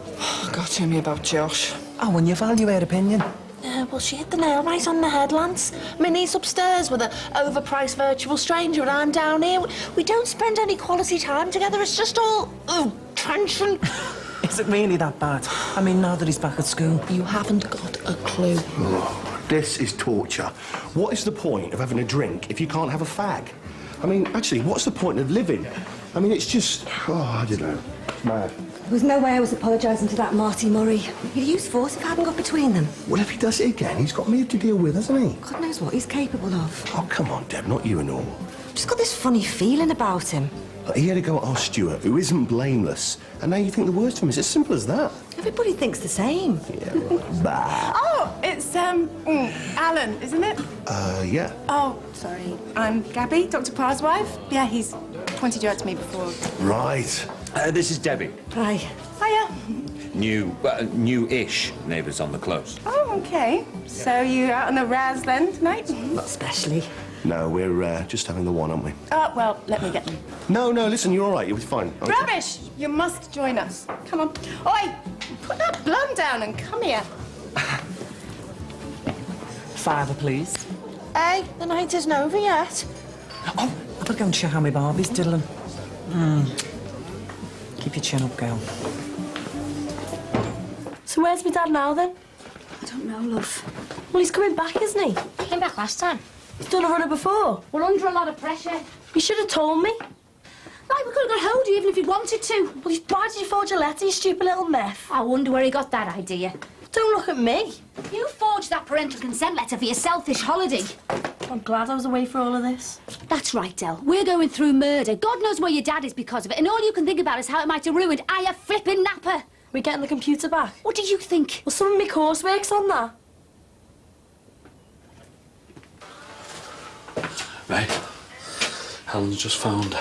God, tell me about Josh. Oh, and you value her opinion. Yeah, well, she hit the nail right on the head, Lance. I mean, he's upstairs with an overpriced virtual stranger and I'm down here. We don't spend any quality time together. It's just all, tension. Is it really that bad? I mean, now that he's back at school. You haven't got a clue. Oh, this is torture. What is the point of having a drink if you can't have a fag? I mean, actually, what's the point of living? I mean, it's just... Oh, I don't know. It's mad. There was no way I was apologising to that Marty Murray. He'd use force if I hadn't got between them. Well, if he does it again, he's got me to deal with, hasn't he? God knows what he's capable of. Oh, come on, Deb, not you and all. I've just got this funny feeling about him. Like, he had to go at our Stuart, who isn't blameless, and now you think the worst of him. It's as simple as that. Everybody thinks the same. Yeah, right. Bah. Oh, it's, Alan, isn't it? Yeah. Oh, sorry. I'm Gabby, Dr. Parr's wife. Yeah, he's pointed you out to me before. Right. This is Debbie. Hi. Hiya. New-ish neighbours on the close. Oh, okay. So you out on the Raz then tonight? Not especially. No, we're just having the one, aren't we? Oh, well, let me get them. No, listen, you're all right. You'll be fine. Okay. Rubbish! You must join us. Come on. Oi! Put that blonde down and come here. Father, please. Hey, the night isn't over yet. Oh, I've got to go and check how my Barbie's diddling. Keep your chin up, girl. So where's my dad now, then? I don't know, love. Well, he's coming back, isn't he? He came back last time. He's done a runner before. We're under a lot of pressure. You should have told me. Like, we could have got hold of you even if you'd wanted to. Well, why did you forge a letter, you stupid little meth? I wonder where he got that idea. Don't look at me. You forged that parental consent letter for your selfish holiday. I'm glad I was away for all of this. That's right, Del. We're going through murder. God knows where your dad is because of it, and all you can think about is how it might have ruined our flipping napper. We're getting the computer back. What do you think? Well, some of my coursework's on that. Ray, Helen's just phoned.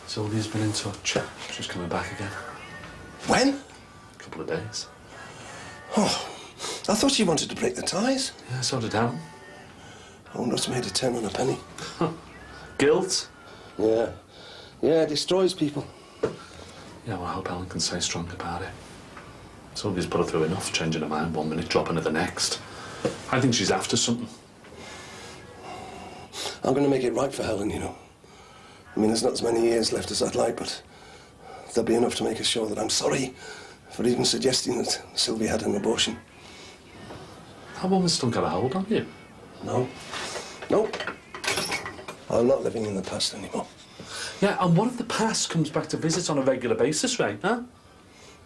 Sylvia's been in touch. She's coming back again. When? A couple of days. Oh, I thought she wanted to break the ties. Yeah, so did Helen. I wonder what's made her turn on a penny. Guilt? Yeah. Yeah, it destroys people. Yeah, well, I hope Helen can stay strong about it. Sylvia's put her through enough, changing her mind one minute, dropping her the next. I think she's after something. I'm going to make it right for Helen, you know. I mean, there's not as many years left as I'd like, but there'll be enough to make her sure that I'm sorry for even suggesting that Sylvia had an abortion. That woman's still got a hold on you. No. No. I'm not living in the past anymore. Yeah, and what if the past comes back to visit on a regular basis, Ray, huh?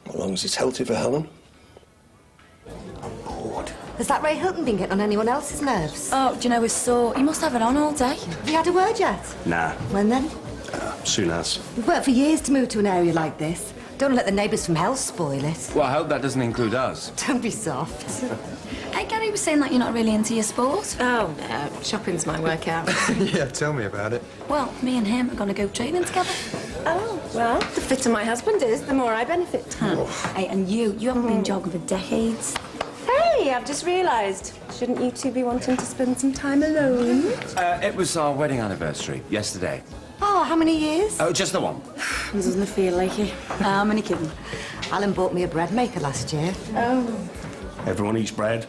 As long as it's healthy for Helen. Has that Ray Hilton been getting on anyone else's nerves? Oh, do you know, we're sore. He must have it on all day. Have you had a word yet? Nah. When then? Soon as. We've worked for years to move to an area like this. Don't want to let the neighbours from hell spoil it. Well, I hope that doesn't include us. Don't be soft. Hey, Gary was saying that you're not really into your sport. Oh, no. Shopping's my workout. Yeah, tell me about it. Well, me and him are going to go training together. Oh, well, the fitter my husband is, the more I benefit. Hey, and you haven't been jogging for decades. Hey, I've just realised. Shouldn't you two be wanting to spend some time alone? It was our wedding anniversary yesterday. Oh, how many years? Oh, just the one. Doesn't feel like it. How many kidding? Alan bought me a bread maker last year. Oh. Everyone eats bread.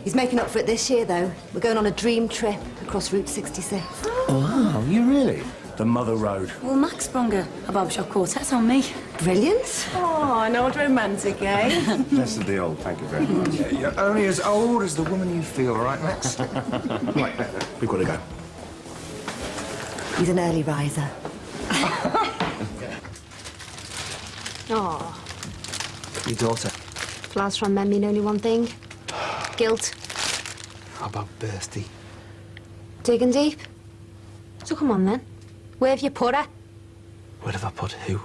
He's making up for it this year, though. We're going on a dream trip across Route 66. Wow, you really? The Mother Road. Well, Max sprung a barbershop quartet on me. Brilliant. Oh, an old romantic, eh? That's the deal. Thank you very much. Yeah, you're only as old as the woman you feel, right, Max? Right, we've got to go. He's an early riser. Oh, Your daughter. flowers from men mean only one thing. Guilt. How about Bursty? Digging deep. So come on, then. Where have you put her? Where have I put who?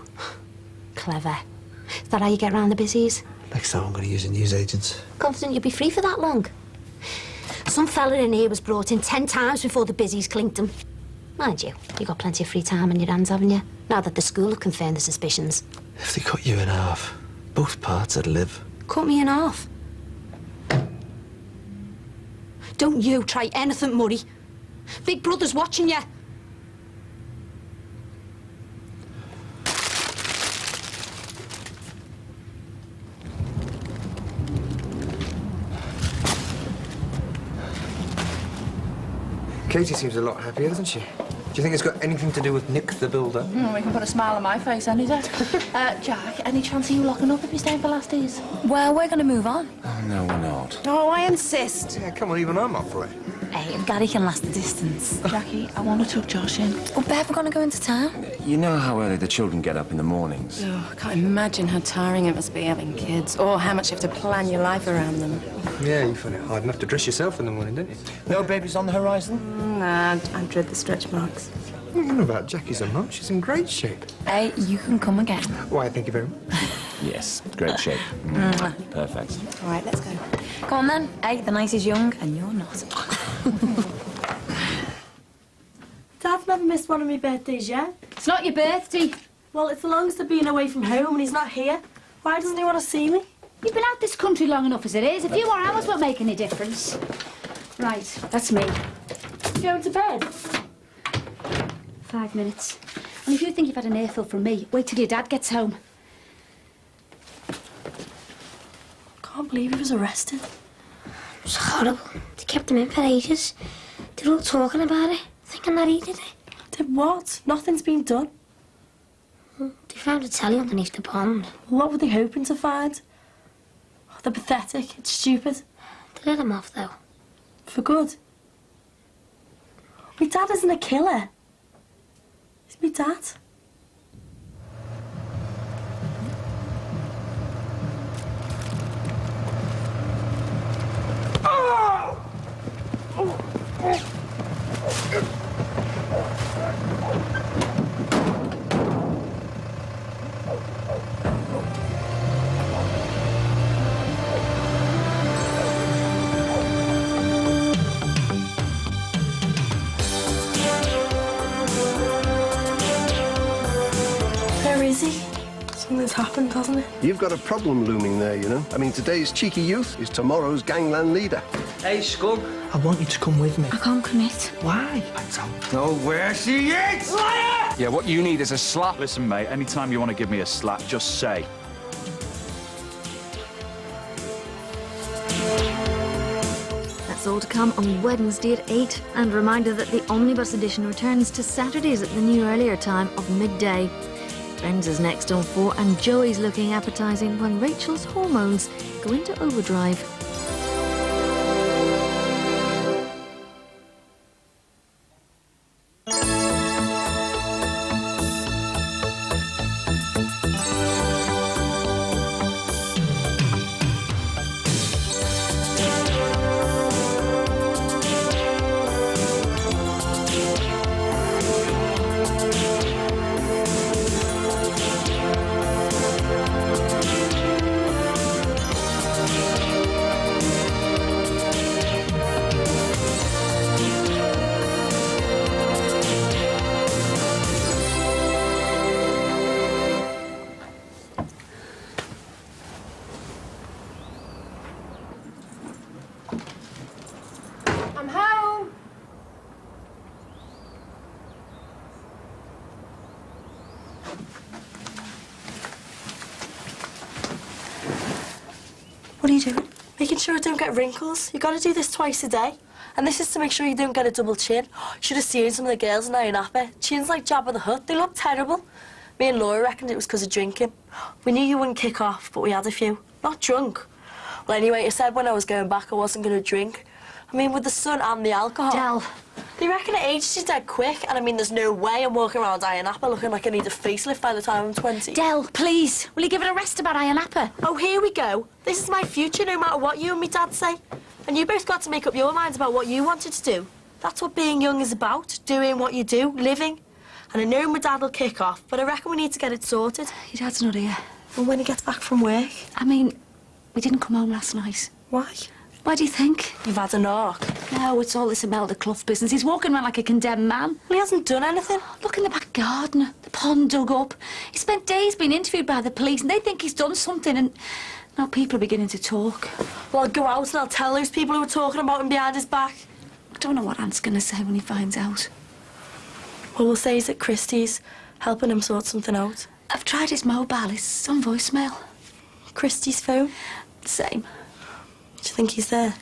Clever. Is that how you get round the busies? Next time I'm going to use a newsagent. Confident you'll be free for that long? Some fella in here was brought in 10 times before the busies clinked him. Mind you, got plenty of free time on your hands, haven't you? Now that the school have confirmed the suspicions. If they cut you in half, both parts would live. Cut me in half. Don't you try anything, Murray. Big Brother's watching you. Katie seems a lot happier, doesn't she? Do you think it's got anything to do with Nick the Builder? We can put a smile on my face any day. Jack, any chance of you locking up if you're staying for last days? Well, we're going to move on. Oh, no, we're not. Oh, I insist. Yeah, come on, even I'm up for it. Hey, if Gary can last the distance. Jackie, I want to tuck Josh in. Well, Bev, we're going to go into town. You know how early the children get up in the mornings. Oh, I can't imagine how tiring it must be having kids, or how much you have to plan your life around them. Yeah, you find it hard enough to dress yourself in the morning, don't you? No babies on the horizon? Nah, I dread the stretch marks. I don't know about Jackie's a mum. She's in great shape. Hey, you can come again. Why, thank you very much. Yes, great shape. Perfect. All right, let's go. Go on then. Hey, the night is young and you're not. Dad's never missed one of my birthdays yet. It's not your birthday. Well, it's the longest I've been away from home and he's not here. Why doesn't he want to see me? You've been out this country long enough as it is. A few more hours won't make any difference. Right, that's me. You going to bed? 5 minutes. And if you think you've had an earful from me, wait till your dad gets home. Can't believe he was arrested. It was horrible. They kept him in for ages. They were all talking about it, thinking that he did it. Did what? Nothing's been done. They found a telly underneath the pond. What were they hoping to find? Oh, they're pathetic. It's stupid. They let him off, though. For good. My dad isn't a killer. He's my dad. Where is he? Something's happened, hasn't it? You've got a problem looming there, you know. I mean, today's cheeky youth is tomorrow's gangland leader. Hey, Scug, I want you to come with me. I can't commit. Why? I don't know where she is! Liar! Yeah, what you need is a slap. Listen, mate, anytime you want to give me a slap, just say. That's all to come on Wednesday at 8. And a reminder that the Omnibus edition returns to Saturdays at the new earlier time of midday. Friends is next on 4 and Joey's looking appetising when Rachel's hormones go into overdrive. I'm home. What are you doing? Making sure I don't get wrinkles. You got to do this twice a day. And this is to make sure you don't get a double chin. You should have seen some of the girls in Iron Apple. Chins like Jabba the Hutt. They look terrible. Me and Laura reckoned it was because of drinking. We knew you wouldn't kick off, but we had a few. Not drunk. Well, anyway, I said when I was going back I wasn't going to drink. I mean, with the sun and the alcohol. Del. They reckon it ages you dead quick, and I mean, there's no way I'm walking around Iron Apple looking like I need a facelift by the time I'm 20. Del, please, will you give it a rest about Iron Apple? Oh, here we go. This is my future, no matter what you and me dad say. And you both got to make up your minds about what you wanted to do. That's what being young is about, doing what you do, living. And I know my dad will kick off, but I reckon we need to get it sorted. Your dad's not here. Well, when he gets back from work. I mean, we didn't come home last night. Why? Why do you think? You've had a knock. No, it's all this Imelda Clough business. He's walking around like a condemned man. Well, he hasn't done anything. Look in the back garden, the pond dug up. He spent days being interviewed by the police and they think he's done something and now people are beginning to talk. Well, I'll go out and I'll tell those people who are talking about him behind his back. I don't know what Aunt's going to say when he finds out. Well, we'll say he's at Christie's, helping him sort something out. I've tried his mobile. It's on voicemail. Christie's phone? Same. Do you think he's there?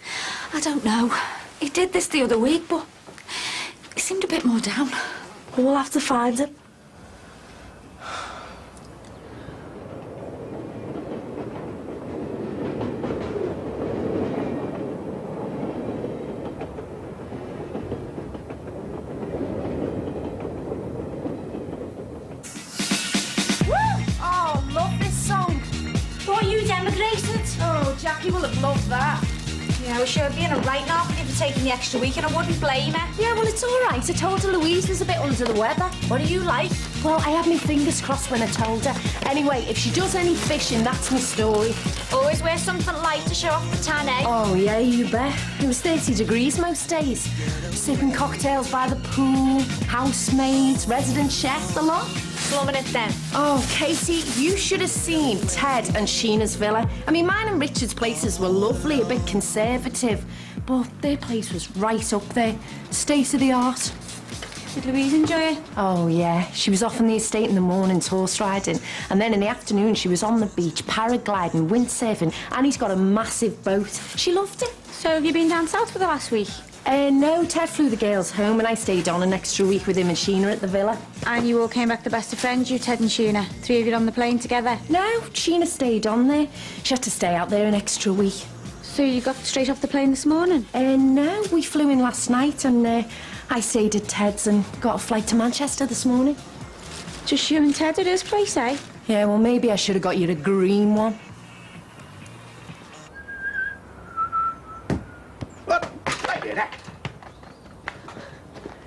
I don't know. He did this the other week, but he seemed a bit more down. Well, we'll have to find him. Oh, love this song. Thought you'd emigrated. Oh, Jackie will have loved that. Yeah, well, she would be in a right now for taking the extra week, and I wouldn't blame her. Yeah, well, it's all right. I told her Louise was a bit under the weather. What do you like? Well, I had my fingers crossed when I told her. Anyway, if she does any fishing, that's my story. Always wear something light to show off the tan, eh? Oh, yeah, you bet. It was 30 degrees most days. Sipping cocktails by the pool, housemaids, resident chef, the lot. Loving it then. Oh, Katie, you should have seen Ted and Sheena's villa. I mean, mine and Richard's places were lovely, a bit conservative, but their place was right up there, state of the art. Did Louise enjoy it? Oh, yeah. She was off on the estate in the mornings horse riding, and then in the afternoon she was on the beach paragliding, windsurfing, and he's got a massive boat. She loved it. So have you been down south for the last week? No, Ted flew the girls home and I stayed on an extra week with him and Sheena at the villa. And you all came back the best of friends, you, Ted and Sheena? 3 of you on the plane together? No, Sheena stayed on there. She had to stay out there an extra week. So you got straight off the plane this morning? No, we flew in last night and I stayed at Ted's and got a flight to Manchester this morning. Just you and Ted at his place, eh? Yeah, well, maybe I should have got you a green one.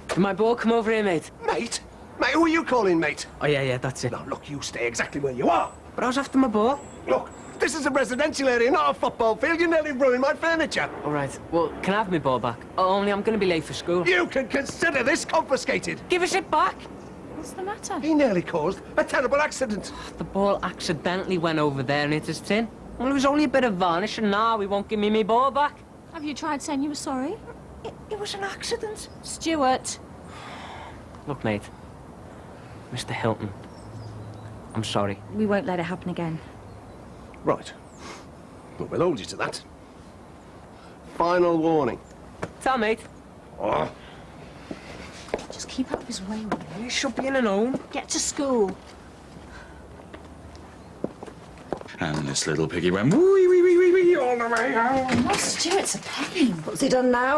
Did my ball come over here, mate? Mate? Mate, who are you calling mate? Oh, yeah, that's it. Now, look, you stay exactly where you are. But I was after my ball. Look, this is a residential area, not a football field. You nearly ruined my furniture. All right. Well, can I have my ball back? Only I'm going to be late for school. You can consider this confiscated. Give us it back. What's the matter? He nearly caused a terrible accident. The ball accidentally went over there and hit his tin. Well, it was only a bit of varnish, and now he won't give me my ball back. Have you tried saying you were sorry? It was an accident. Stuart. Look, mate. Mr. Hilton. I'm sorry. We won't let it happen again. Right. But we'll hold you to that. Final warning. Tell, mate. Oh. Just keep out of his way, will you? You should be in an home. Get to school. And this little piggy went wee wee wee wee wee all the way home. Oh, Stuart's a pain. What's he done now?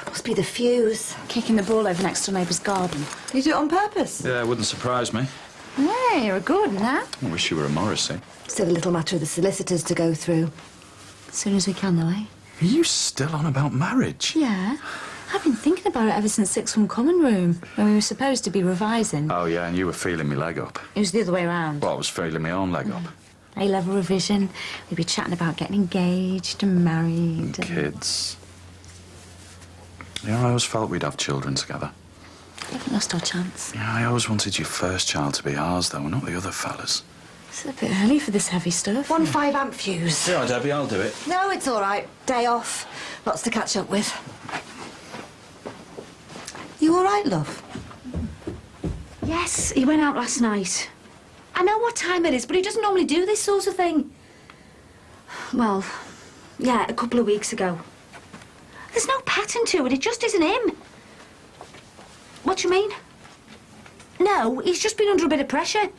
Must be the fuse. Kicking the ball over next to a neighbour's garden. Did you do it on purpose? Yeah, it wouldn't surprise me. Hey, you're a good one, huh? I wish you were a Morrissey. Still a little matter of the solicitors to go through. As soon as we can, though, eh? Are you still on about marriage? Yeah. I've been thinking about it ever since Sixth Form Common Room, when we were supposed to be revising. Oh, yeah, and you were feeling me leg up. It was the other way around. Well, I was feeling my own leg up. A-level revision. We'd be chatting about getting engaged and married. And kids. Yeah, I always felt we'd have children together. We haven't lost our chance. Yeah, I always wanted your first child to be ours, though, not the other fellas. It's a bit early for this heavy stuff. 1 5-amp fuse. Yeah, Debbie, I'll do it. No, it's all right. Day off. Lots to catch up with. You all right, love? Yes, he went out last night. I know what time it is, but he doesn't normally do this sort of thing. Well, yeah, a couple of weeks ago. There's no pattern to it, it just isn't him. What do you mean? No, he's just been under a bit of pressure.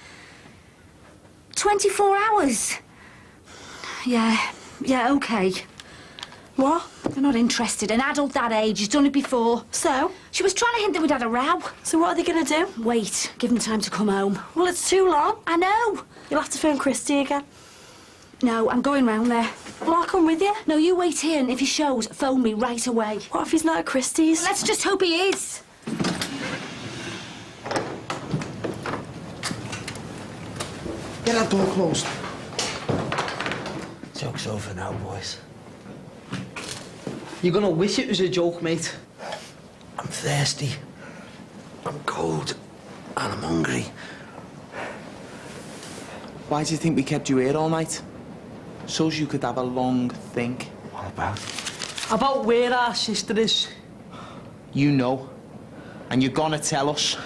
24 hours. Yeah, OK. What? They're not interested. An adult that age, he's done it before. So? She was trying to hint that we'd had a row. So what are they going to do? Wait, give them time to come home. Well, it's too long. I know. You'll have to phone Christy again. No, I'm going round there. Well, I'll come with you. No, you wait here, and if he shows, phone me right away. What if he's not at Christie's? Let's just hope he is. Get that door closed. Joke's over now, boys. You're gonna wish it was a joke, mate. I'm thirsty. I'm cold. And I'm hungry. Why do you think we kept you here all night? So's you could have a long think. What about? About where our sister is. You know. And you're gonna tell us.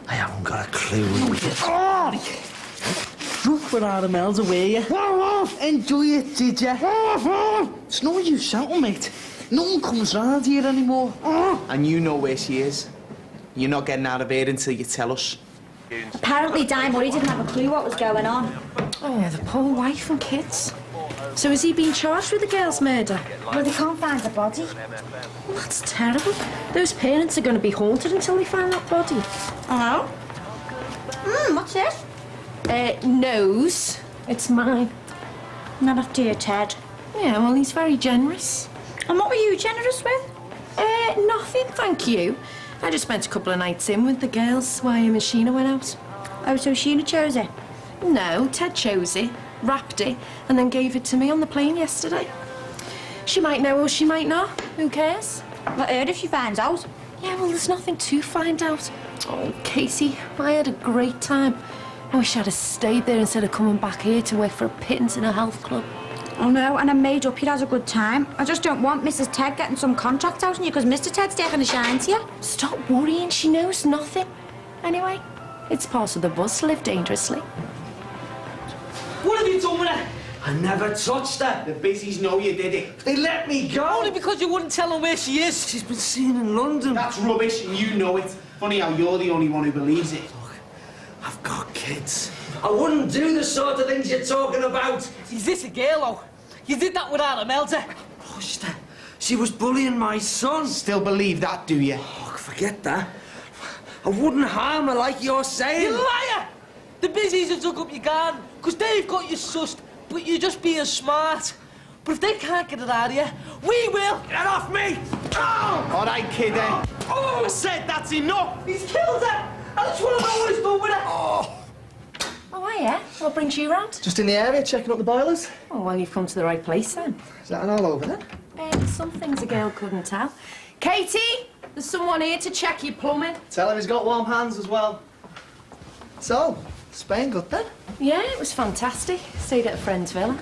I haven't got a clue. Look where our Imelda were you. Enjoy it, did ya? It's no use shouting, mate. No one comes round here anymore. And you know where she is. You're not getting out of here until you tell us. Apparently, Di Murray didn't have a clue what was going on. Oh, the poor wife and kids. So has he been charged with the girl's murder? Well, they can't find the body. Well, that's terrible. Those parents are going to be haunted until they find that body. Oh? What's this? Nose. It's mine. Not after you, Ted. Yeah, well, he's very generous. And what were you generous with? Nothing, thank you. I just spent a couple of nights in with the girls while Sheena went out. Oh, so Sheena chose it? No, Ted chose it, wrapped it, and then gave it to me on the plane yesterday. She might know or she might not. Who cares? I heard if she finds out. Yeah, well, there's nothing to find out. Oh, Casey, I had a great time. I wish I'd have stayed there instead of coming back here to work for a pittance in a health club. Oh, no, and I made up you'd had a good time. I just don't want Mrs. Ted getting some contract out on you because Mr. Ted's taking a shine to you. Stop worrying, she knows nothing. Anyway, it's part of the bus to live dangerously. What have you done with her? I never touched her. The busies know you did it. They let me go. Only because you wouldn't tell them where she is. She's been seen in London. That's rubbish, and you know it. Funny how you're the only one who believes it. Look, I've got kids. I wouldn't do the sort of things you're talking about. Is this a girl, though? You did that without Imelda. Pushed her. She was bullying my son. Still believe that, do you? Oh, forget that. I wouldn't harm her like you're saying. You liar! The busies have dug up your garden because they've got you sussed, but you're just being smart. But if they can't get it out of you, we will. Get off me! Oh! All right, kid, then. Oh! I said that's enough. He's killed her! I just want to know what he's done with her. Oh, hiya. What brings you round? Just in the area, checking up the boilers. Oh, well, you've come to the right place, then. Is that an all over then? Some things a girl couldn't tell. Katie, there's someone here to check your plumbing. Tell him he's got warm hands as well. So, Spain good then? Yeah, it was fantastic. Stayed at a friend's villa.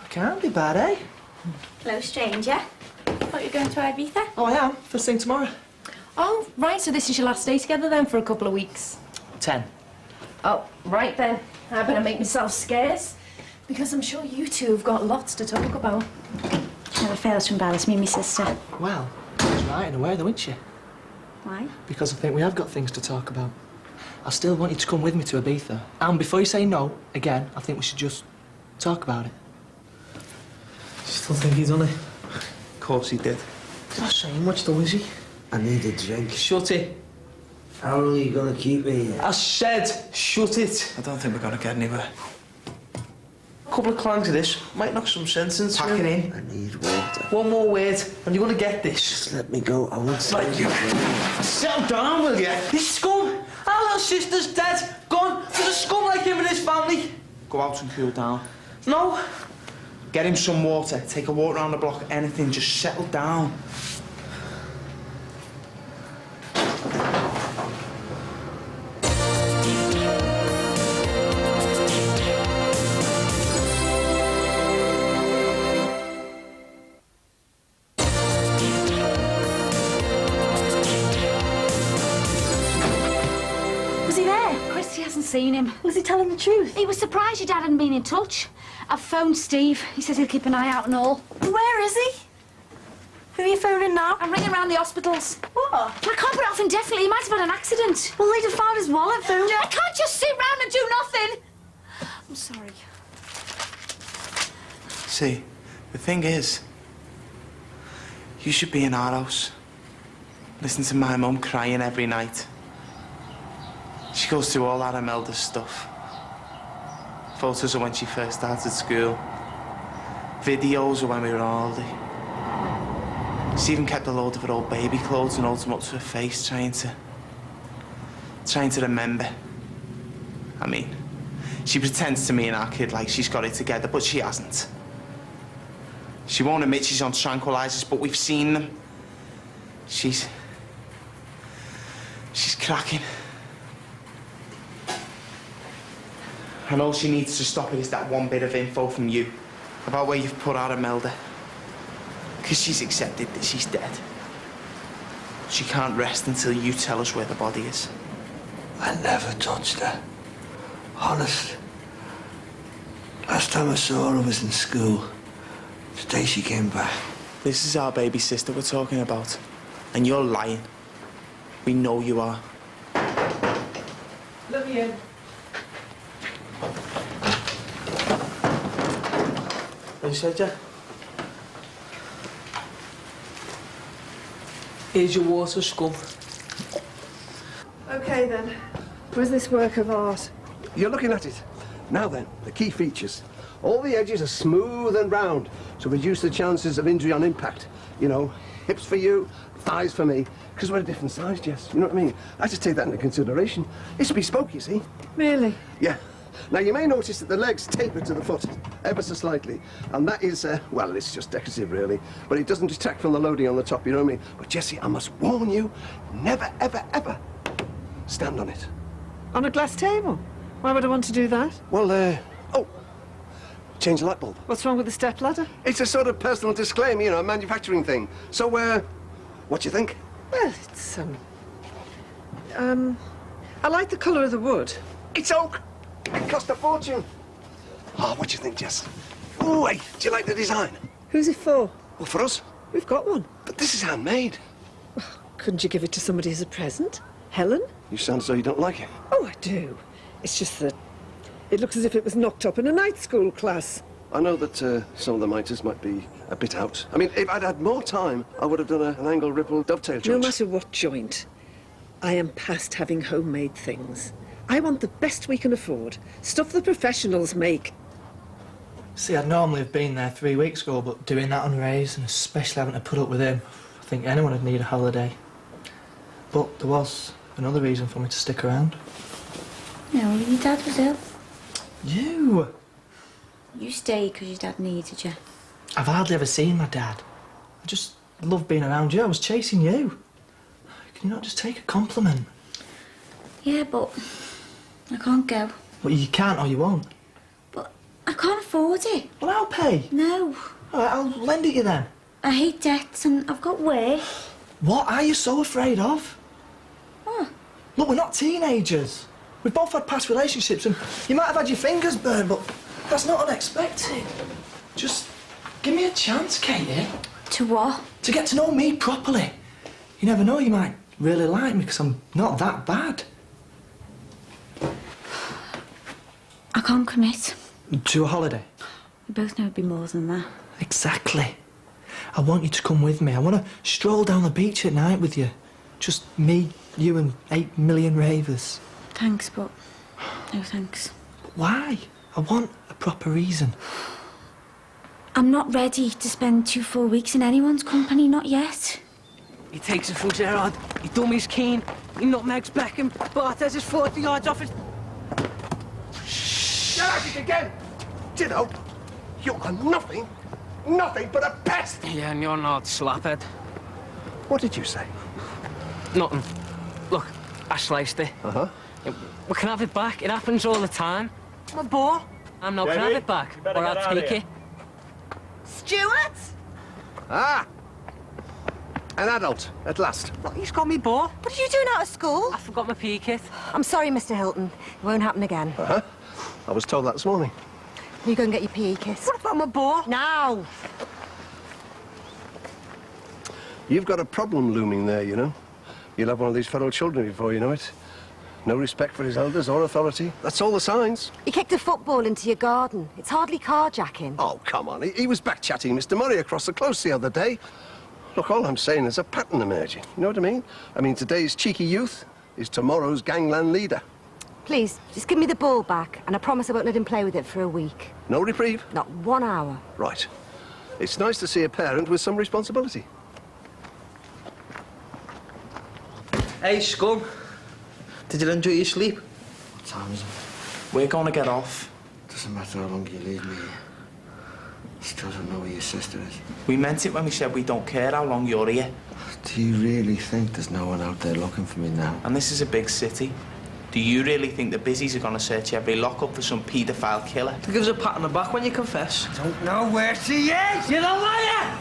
Can't be bad, eh? Hello, stranger. Thought you were going to Ibiza? Oh, I am. First thing tomorrow. Oh, right, so this is your last day together then for a couple of weeks? 10. Oh, right then. I better make myself scarce, because I'm sure you two have got lots to talk about. Never fails to embarrass me and my sister. Well, she's right in a way, though, isn't she? Why? Because I think we have got things to talk about. I still want you to come with me to Ibiza. And before you say no, again, I think we should just talk about it. Still think he's done it? Of course he did. He's not saying much, though, is he? I need a drink. Shut it. How long are you going to keep me here? I said, shut it. I don't think we're going to get anywhere. A couple of clangs of this might knock some sense into Pack it in. I need water. One more word, and you're going to get this. Just let me go. I won't say Like you. Settle down, will you? This scum. Our little sister's dead. Gone. There's a scum like him in his family. Go out and cool down. No. Get him some water. Take a walk around the block. Anything. Just settle down. Was he there? Christy hasn't seen him. Was he telling the truth? He was surprised your dad hadn't been in touch. I've phoned Steve. He says he'll keep an eye out and all. Where is he? Who are you phoning now? I'm ringing around the hospitals. What? I can't put it off indefinitely. He might have had an accident. Well, they'd have found his wallet, phoned you. I can't just sit round and do nothing. I'm sorry. See, the thing is, you should be in our house. Listen to my mum crying every night. She goes through all that Imelda stuff. Photos of when she first started school. Videos of when we were on holiday. She even kept a load of her old baby clothes and holds them up to her face, trying to remember. I mean, she pretends to me and our kid like she's got it together, but she hasn't. She won't admit she's on tranquilizers, but we've seen them. She's cracking. And all she needs to stop it is that one bit of info from you about where you've put out Imelda. Because she's accepted that she's dead. She can't rest until you tell us where the body is. I never touched her. Honest. Last time I saw her was in school. Today she came back. This is our baby sister we're talking about. And you're lying. We know you are. Let me in. Are you said, yeah? Here's your water, scum. OK, then. Where's this work of art? You're looking at it. Now then, the key features. All the edges are smooth and round to reduce the chances of injury on impact. You know, hips for you, thighs for me, because we're a different size, Jess. You know what I mean? I just take that into consideration. It's bespoke, you see. Really? Yeah. Now, you may notice that the legs taper to the foot, ever so slightly. And that is, well, it's just decorative, really. But it doesn't detract from the loading on the top, you know what I mean? But, Jessie, I must warn you, never, ever, ever stand on it. On a glass table? Why would I want to do that? Well, oh, change the light bulb. What's wrong with the stepladder? It's a sort of personal disclaimer, you know, a manufacturing thing. So, what do you think? Well, it's, I like the colour of the wood. It's oak. It cost a fortune. Oh, what do you think, Jess? Oh, hey, do you like the design? Who's it for? Well, for us. We've got one. But this is handmade. Couldn't you give it to somebody as a present? Helen? You sound as though you don't like it. Oh, I do. It's just that it looks as if it was knocked up in a night school class. I know that some of the miters might be a bit out. I mean, if I'd had more time, I would have done an angle ripple dovetail joint. No matter what joint, I am past having homemade things. I want the best we can afford. Stuff the professionals make. See, I'd normally have been there 3 weeks ago, but doing that on Ray's, and especially having to put up with him, I think anyone would need a holiday. But there was another reason for me to stick around. No, your dad was ill. You? You stayed because your dad needed you. I've hardly ever seen my dad. I just love being around you. I was chasing you. Can you not just take a compliment? Yeah, but I can't go. Well, you can't or you won't. But I can't afford it. Well, I'll pay. No. All right, I'll lend it you then. I hate debts and I've got work. What are you so afraid of? What? Look, we're not teenagers. We've both had past relationships and you might have had your fingers burned, but that's not unexpected. Just give me a chance, Katie. To what? To get to know me properly. You never know, you might really like me because I'm not that bad. I can't commit. To a holiday? We both know it'd be more than that. Exactly. I want you to come with me. I want to stroll down the beach at night with you. Just me, you and 8 million ravers. Thanks, but no thanks. Why? I want a proper reason. I'm not ready to spend 2 full weeks in anyone's company, not yet. He takes it from Gerard. He dummies Keane. He nutmegs Beckham. Barthez is 40 yards off his... You're at it again! Do you know, you are nothing but a pest! Yeah, and you're not slaphead. What did you say? Nothing. Look, I sliced it. Uh-huh. We can have it back. It happens all the time. I'm a bore. I'm not gonna have it back, or I'll take it. Stuart? Ah! An adult, at last. Look, he's got me bore. What are you doing out of school? I forgot my PE kit. I'm sorry, Mr. Hilton. It won't happen again. Uh-huh. I was told that this morning. You go and get your PE kit. What about my bore? Now! You've got a problem looming there, you know. You'll have one of these feral children before you know it. No respect for his elders or authority. That's all the signs. He kicked a football into your garden. It's hardly carjacking. Oh, come on. He was back-chatting Mr. Murray across the close the other day. Look, all I'm saying is a pattern emerging. You know what I mean? I mean, today's cheeky youth is tomorrow's gangland leader. Please, just give me the ball back, and I promise I won't let him play with it for a week. No reprieve? Not 1 hour. Right. It's nice to see a parent with some responsibility. Hey, scum. Did you enjoy your sleep? What time is it? We're going to get off. Doesn't matter how long you leave me. Still don't know where your sister is. We meant it when we said we don't care how long you're here. Do you really think there's no one out there looking for me now? And this is a big city. Do you really think the busies are going to search every lockup for some paedophile killer? To give us a pat on the back when you confess. Don't know where she is! You're a liar!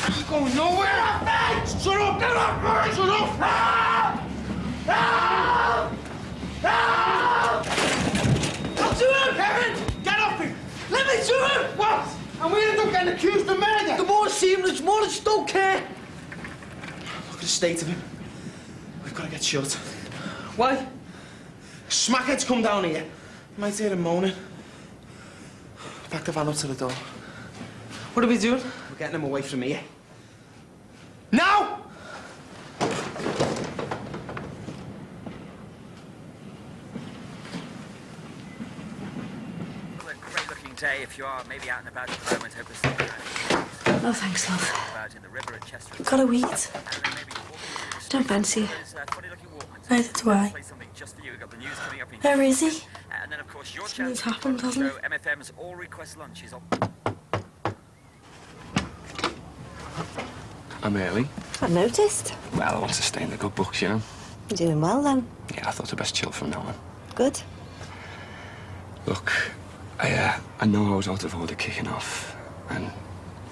She's going nowhere! Shut up! Get up! Shut up! Help! Help! Help! To him! Kevin! Get off him! Let me to him! What? And we end up getting accused of murder? The more seamless, more I just don't care. Look at the state of him. We've got to get shut. Why? Smackheads come down here. You might hear him moaning. Back the van up to the door. What are we doing? We're getting him away from here. Now! Great looking day if you are maybe out and about at the moment. Hope there's something No thanks, love. about in the river at Chester. Got a weed. Don't fancy it. Neither do I. Where is he? And then of course your Something's happened, hasn't it? MFM's all request lunch is on. I'm early. I've noticed. Well, I want to stay in the good books, you know. You're doing well, then. Yeah, I thought I'd best chill from now on. Good. Look, I know I was out of order kicking off, and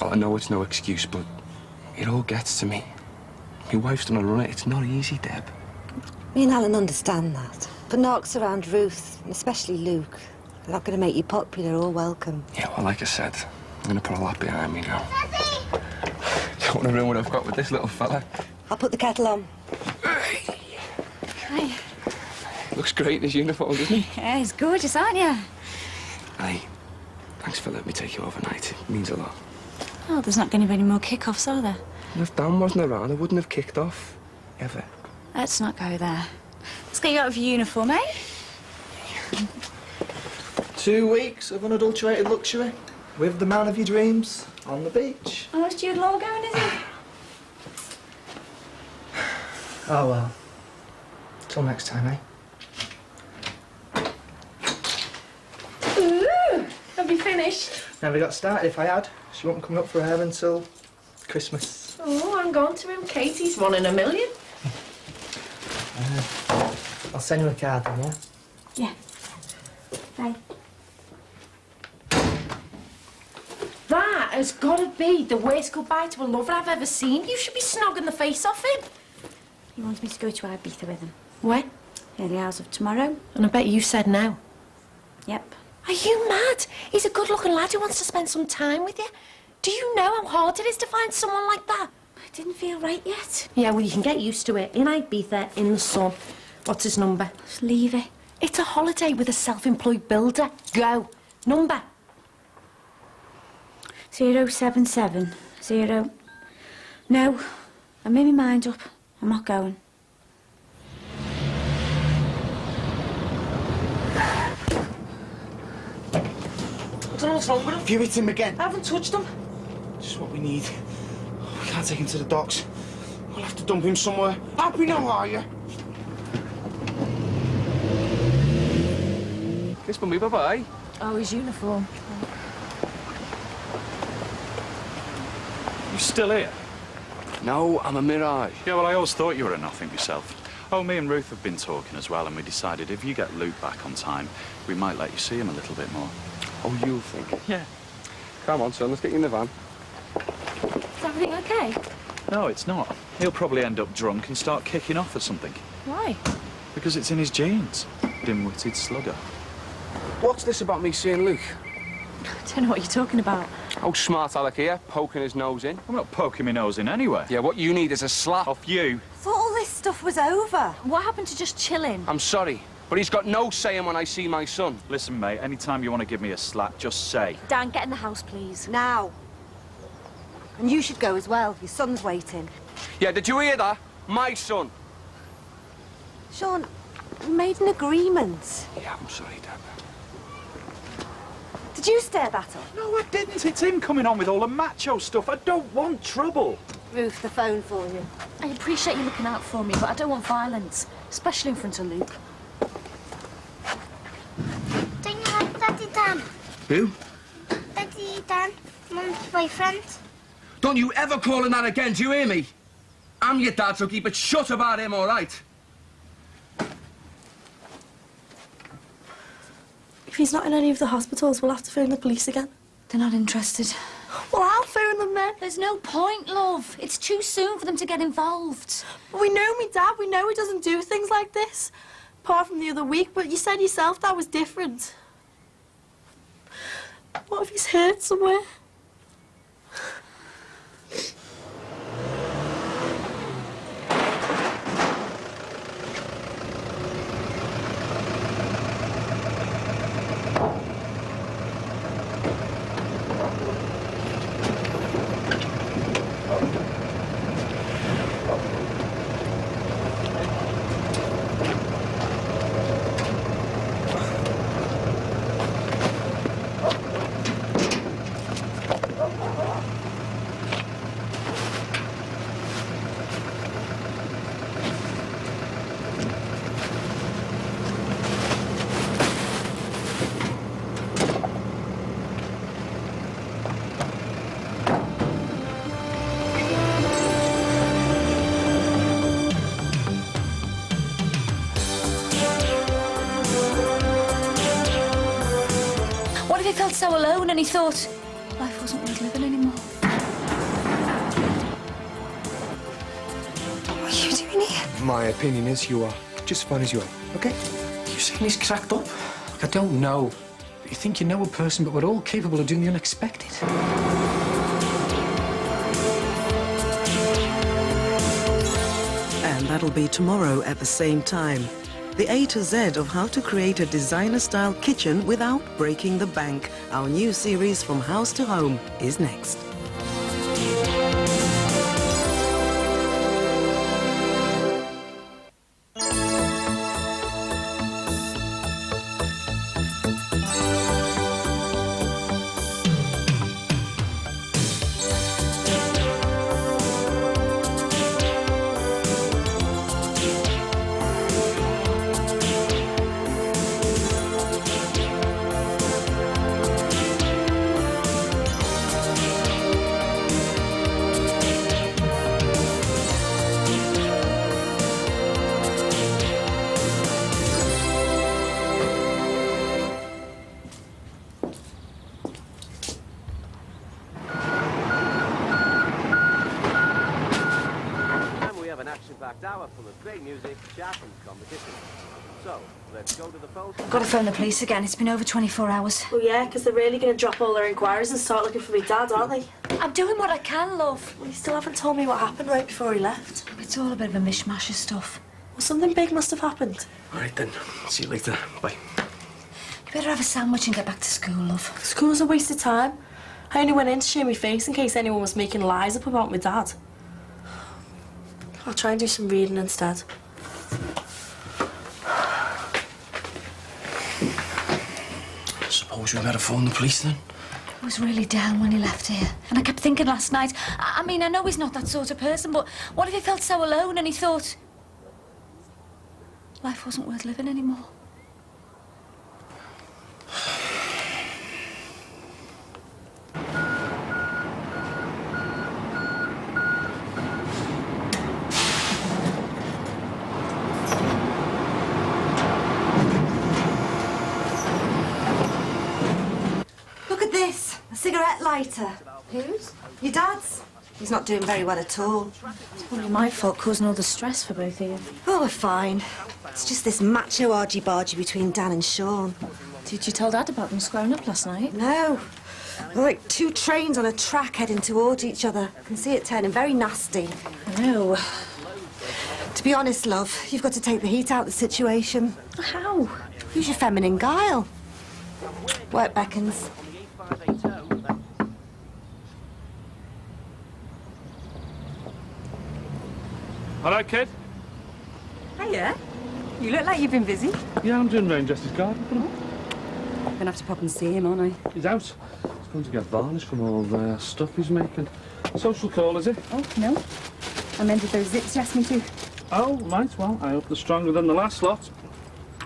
well, I know it's no excuse, but it all gets to me. My wife's done a run. It's not easy, Deb. Me and Alan understand that. But knocks around Ruth, and especially Luke, they're not going to make you popular or welcome. Yeah, well, like I said, I'm going to put a lot behind me now. Don't want to ruin what I've got with this little fella. I'll put the kettle on. Hey. Looks great in his uniform, doesn't he? Yeah, he's gorgeous, aren't you? Hey, thanks for letting me take you overnight. It means a lot. Oh, there's not going to be any more kick-offs, are there? And if Dan wasn't around, I wouldn't have kicked off. Ever. Let's not go there. Let's get you out of your uniform, eh? 2 weeks of unadulterated luxury with the man of your dreams on the beach. Oh, it's Jude Law going, is he? Oh, well. Till next time, eh? Ooh, have you finished? Never got started if I had. She won't come up for her until Christmas. Oh, I'm going to him. Katie's 1 in a million. I'll send you a card then, yeah? Yeah. Bye. That has got to be the worst goodbye to a lover I've ever seen. You should be snogging the face off him. He wants me to go to Ibiza with him. When? Early hours of tomorrow. And I bet you said no. Yep. Are you mad? He's a good-looking lad who wants to spend some time with you. Do you know how hard it is to find someone like that? It didn't feel right yet. Yeah, well, you can get used to it. In Ibiza, in the sun. What's his number? Just leave it. It's a holiday with a self-employed builder. Go. Number. 0770. No, I made my mind up. I'm not going. I don't know what's wrong with him. Have you hit him again? I haven't touched him. Just what we need. We can't take him to the docks. We'll have to dump him somewhere. Happy now, are you? Kiss for me, bye-bye. Oh, his uniform. You still here? No, I'm a mirage. Yeah, well, I always thought you were a nothing yourself. Oh, me and Ruth have been talking as well, and we decided if you get Luke back on time, we might let you see him a little bit more. Oh, you think? Yeah. Come on, son, let's get you in the van. Is everything okay? No, it's not. He'll probably end up drunk and start kicking off or something. Why? Because it's in his genes. Dim-witted slugger. What's this about me seeing Luke? I don't know what you're talking about. Oh, smart Alec here, poking his nose in. I'm not poking my nose in anywhere. Yeah, what you need is a slap. Off you. Thought all this stuff was over. What happened to just chilling? I'm sorry, but he's got no saying when I see my son. Listen, mate, anytime you want to give me a slap, just say. Dan, get in the house, please. Now. And you should go as well. Your son's waiting. Yeah, did you hear that? My son. Sean, we made an agreement. Yeah, I'm sorry, Dad. Did you stir that up? No, I didn't. It's him coming on with all the macho stuff. I don't want trouble. Ruth, the phone for you. I appreciate you looking out for me, but I don't want violence, especially in front of Luke. Don't you like Daddy Dan? Who? Eddie, Dan, Mum's boyfriend. Don't you ever call him that again, do you hear me? I'm your dad, so keep it shut about him, all right? If he's not in any of the hospitals, we'll have to phone the police again. They're not interested. Well, I'll phone them then. There's no point, love. It's too soon for them to get involved. We know me dad. We know he doesn't do things like this. Apart from the other week, but you said yourself that was different. What if he's hurt somewhere? What if he felt so alone and he thought life wasn't worth living anymore? What are you doing here? My opinion is you are just fine as you are, okay? You saying he's cracked up? Look, I don't know. You think you know a person, but we're all capable of doing the unexpected. And that'll be tomorrow at the same time. The A to Z of how to create a designer-style kitchen without breaking the bank. Our new series From House to Home is next. Hour full of great music, chat and competition. So, let's go to the post. I've got to phone the police again. It's been over 24 hours. Well, yeah, because they're really going to drop all their inquiries and start looking for me dad, aren't they? I'm doing what I can, love. Well, you still haven't told me what happened right before he left. It's all a bit of a mishmash of stuff. Well, something big must have happened. All right, then. See you later. Bye. You better have a sandwich and get back to school, love. School's a waste of time. I only went in to show my face in case anyone was making lies up about my dad. I'll try and do some reading instead. Suppose we better phone the police then? I was really down when he left here. And I kept thinking last night, I mean, I know he's not that sort of person, but what if he felt so alone and he thought life wasn't worth living anymore? Cigarette lighter. Whose? Your dad's. He's not doing very well at all. It's probably my fault causing all the stress for both of you. Oh, we're fine. It's just this macho argy-bargy between Dan and Sean. Did you tell Dad about them squaring up last night? No. They're like two trains on a track heading towards each other. I can see it turning very nasty. I know. To be honest, love, you've got to take the heat out of the situation. How? Use your feminine guile. Work beckons. Hello, kid. Hiya. You look like you've been busy. Yeah, I'm doing Rainjester's garden for him. I'm gonna have to pop and see him, aren't I? He's out. He's going to get varnish from all the stuff he's making. Social call, is it? Oh, no. I mended those zips you asked me to. Oh, right. Well, I hope they're stronger than the last lot.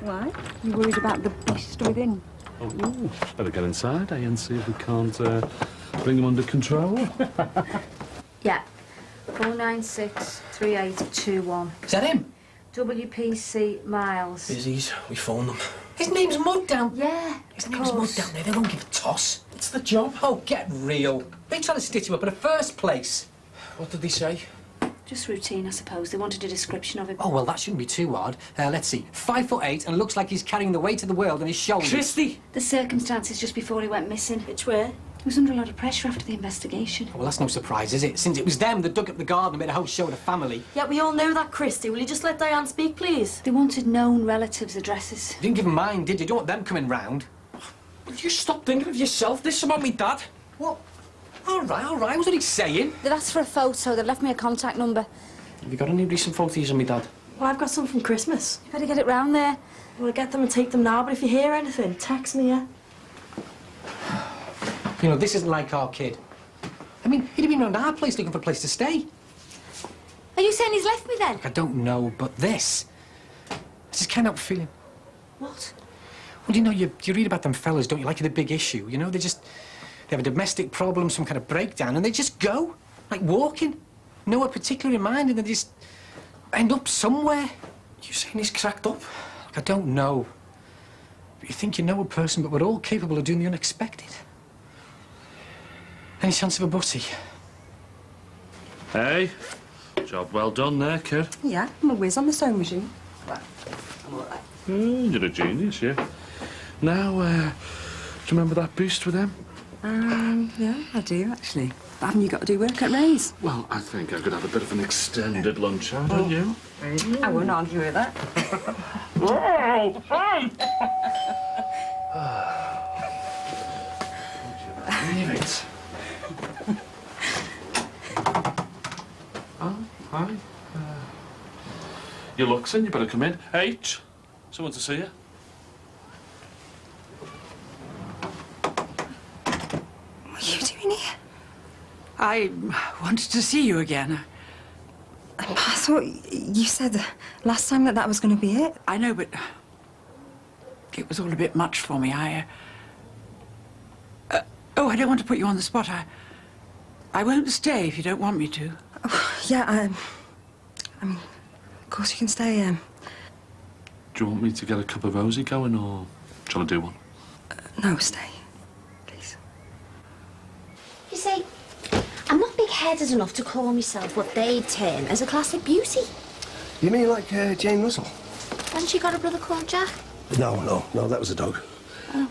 Why? You worried about the beast within? Oh, better get inside, eh, and see if we can't bring him under control. Yeah. 4963821. Is that him? WPC Miles. Busies, we phoned them. His name's Mud down. Yeah, His name's Mud down there. They won't give a toss. It's the job. Oh, get real. They tried to stitch him up in the first place. What did they say? Just routine, I suppose. They wanted a description of him. Oh, well, that shouldn't be too hard. Let's see. 5'8" and looks like he's carrying the weight of the world on his shoulders. Christy! The circumstances just before he went missing. Which way? He was under a lot of pressure after the investigation. Well, that's no surprise, is it? Since it was them that dug up the garden and made a whole show of the family. Yeah, we all know that, Christy. Will you just let Diane speak, please? They wanted known relatives' addresses. You didn't give them mine, did you? You don't want them coming round. Will you stop thinking of yourself? This is about me dad. What? All right. What was he saying? They'd asked for a photo. They'd left me a contact number. Have you got any recent photos of me dad? Well, I've got some from Christmas. You better get it round there. We'll get them and take them now, but if you hear anything, text me, yeah? You know, this isn't like our kid. I mean, he'd have been around our place looking for a place to stay. Are you saying he's left me then? Look, I don't know, but this just can't help feeling. What? Well, you know, you read about them fellas, don't you? Like the big issue, you know? They have a domestic problem, some kind of breakdown, and they just go, like walking. Nowhere particular in mind, and they just end up somewhere. You saying he's cracked up? Look, I don't know. But you think you know a person, but we're all capable of doing the unexpected. Any chance of a butty? Hey, job well done there, kid. Yeah, I'm a whiz on the sewing machine. You're a genius, yeah. Now, do you remember that boost with them? Yeah, I do, actually. But haven't you got to do work at Ray's? Well, I think I could have a bit of an extended lunch, don't you? I won't argue with that. Leave it. Oh, hi. Your luck's in, you better come in. H, someone to see you. What are you doing here? I wanted to see you again. I thought you said last time that was going to be it. I know, but it was all a bit much for me. I don't want to put you on the spot. I won't stay if you don't want me to. Oh, yeah, I mean, of course you can stay. Do you want me to get a cup of Rosie going, or shall I do one? No, stay. You see, I'm not big-headed enough to call myself what they'd term as a classic beauty. You mean like Jane Russell? Hasn't she got a brother called Jack? No, that was a dog. Oh.